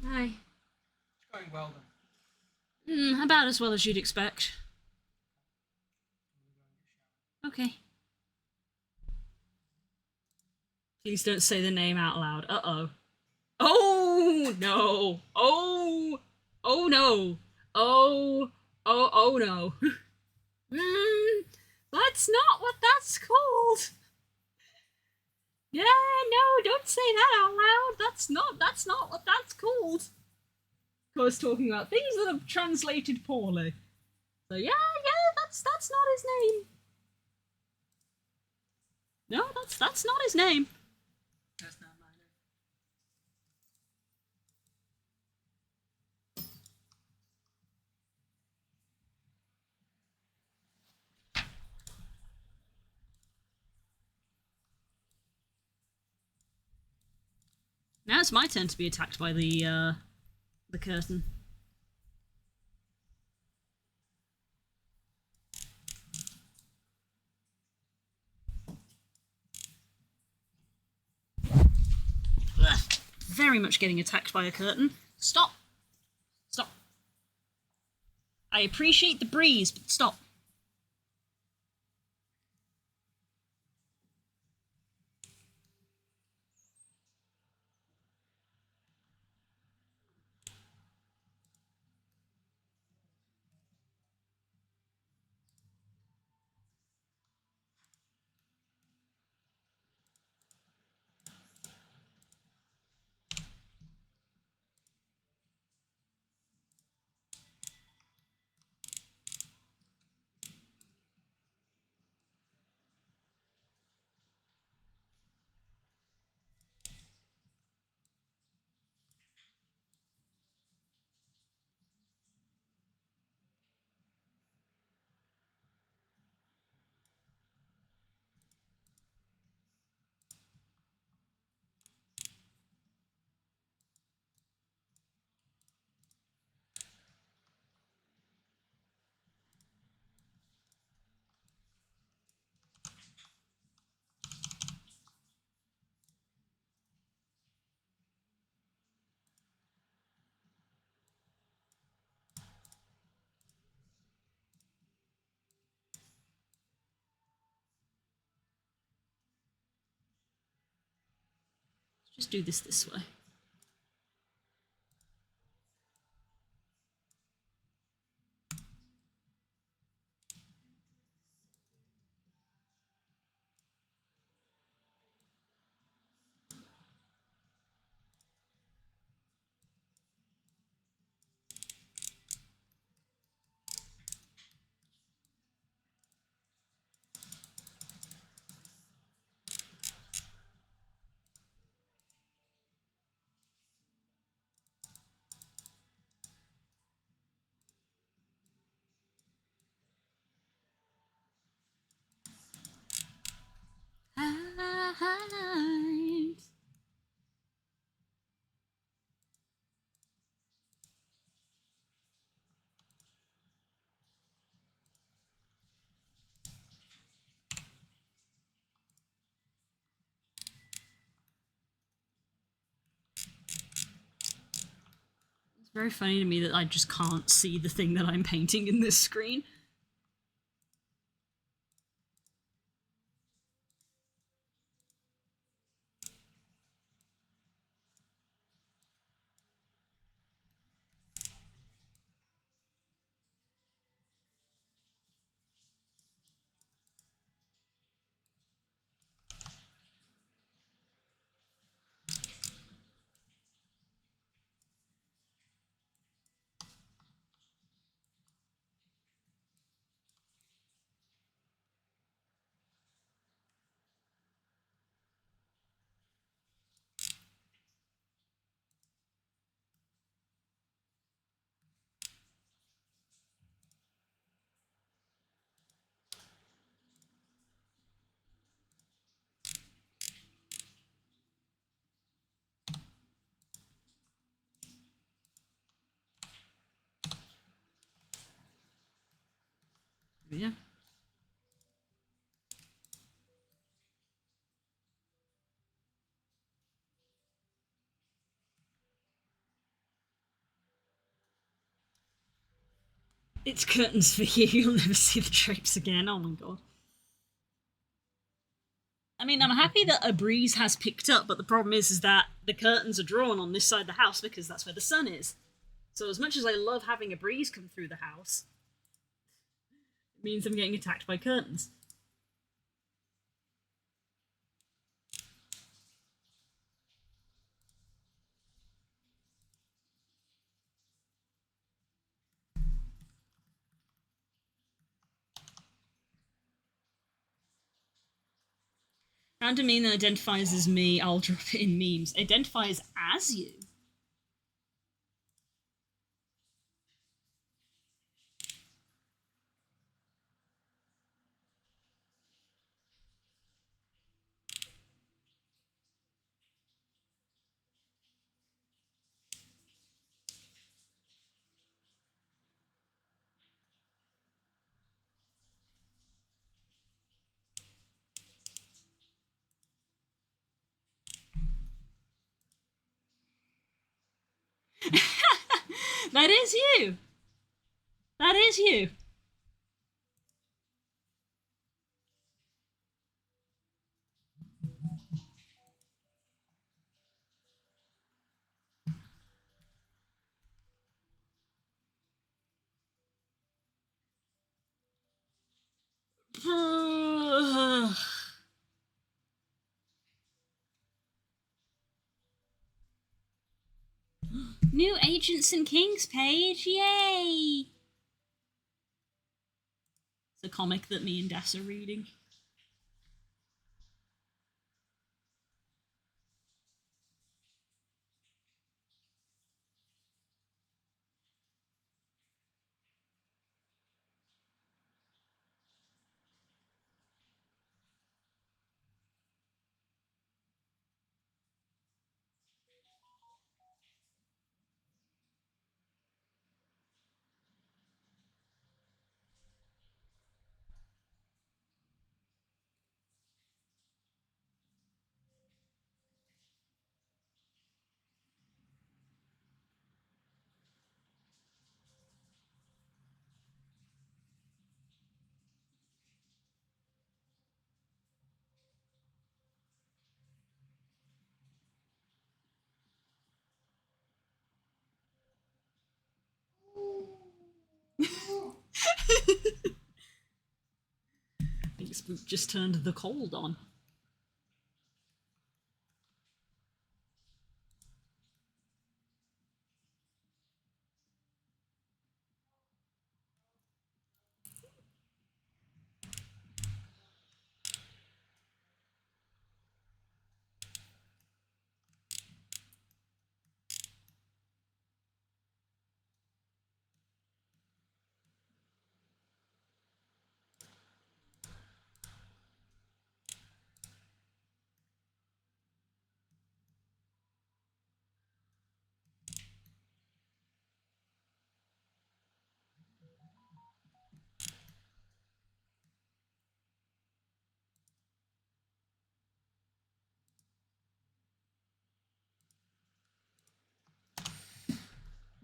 Hi. It's going well then. About as well as you'd expect. Okay. Please don't say the name out loud. Uh-oh. Oh, no. Oh. Oh, no. Oh. Oh no. That's not what that's called. Yeah, no, don't say that out loud. That's not what that's called. I was talking about things that are translated poorly. So yeah, that's not his name. No, that's not his name. That's not my name. Now it's my turn to be attacked by the curtain. Ugh. Very much getting attacked by a curtain. Stop. Stop. I appreciate the breeze, but stop. Just do this way. highlights. It's very funny to me that I just can't see the thing that I'm painting in this screen. Yeah. It's curtains for you. You'll never see the drapes again. Oh my god. I mean, I'm happy that a breeze has picked up, but the problem is that the curtains are drawn on this side of the house because that's where the sun is. So as much as I love having a breeze come through the house, it means I'm getting attacked by curtains. Random mean that identifies as me, I'll drop it in memes. Identifies as you? That is you! That is you! New Agents and Kings page, yay! It's a comic that me and Des are reading. I think Spook just turned the cold on.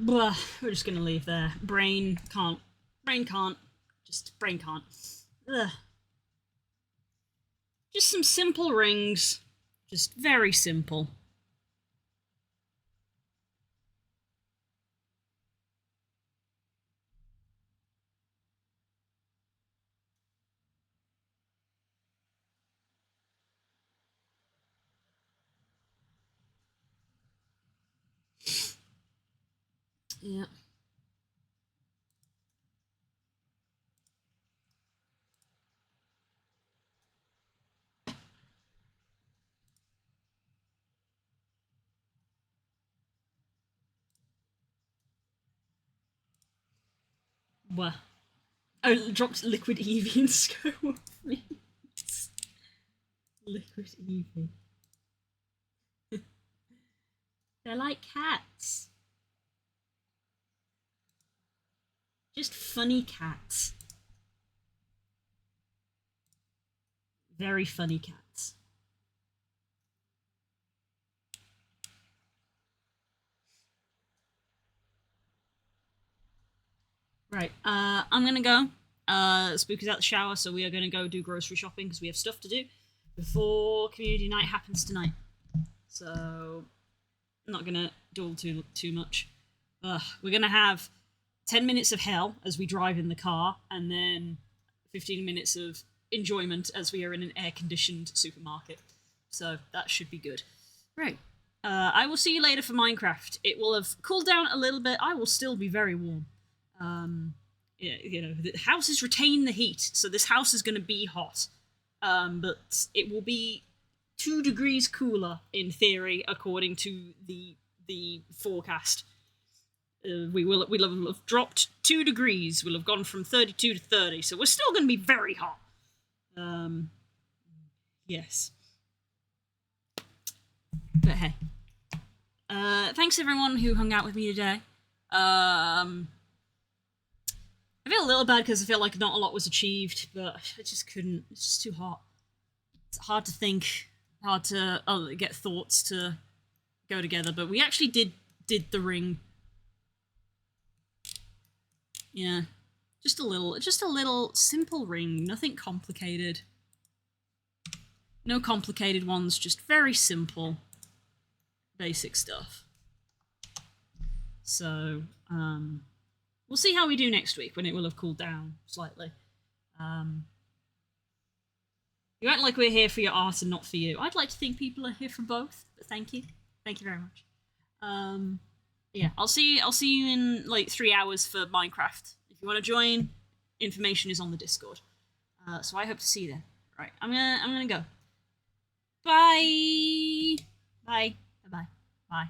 Blah, we're just gonna leave there. Brain can't. Brain can't. Just brain can't. Ugh. Just some simple rings. Just very simple. Yeah. Well, I dropped Liquid Eevee and Scope off me. Liquid Eevee. They're like cats. Just funny cats. Very funny cats. Right, I'm gonna go. Spook is out the shower, so we are gonna go do grocery shopping because we have stuff to do before community night happens tonight. So, I'm not gonna duel too much. We're gonna have 10 minutes of hell as we drive in the car, and then 15 minutes of enjoyment as we are in an air-conditioned supermarket. So that should be good. Right. I will see you later for Minecraft. It will have cooled down a little bit. I will still be very warm. You know, the houses retain the heat, so this house is going to be hot. But it will be 2 degrees cooler, in theory, according to the forecast. We'll have dropped 2 degrees. We'll have gone from 32 to 30, so we're still going to be very hot. Yes. But hey. Thanks everyone who hung out with me today. I feel a little bad because I feel like not a lot was achieved, but I just couldn't. It's just too hot. It's hard to think, hard to get thoughts to go together, but we actually did the ring. Yeah. Just a little simple ring, nothing complicated. No complicated ones, just very simple, basic stuff. So, we'll see how we do next week when it will have cooled down slightly. You act like we're here for your art and not for you. I'd like to think people are here for both, but thank you. Thank you very much. Yeah, I'll see you in like 3 hours for Minecraft. If you want to join, information is on the Discord. So I hope to see you then. Right, I'm gonna go. Bye. Bye. Bye. Bye. Bye.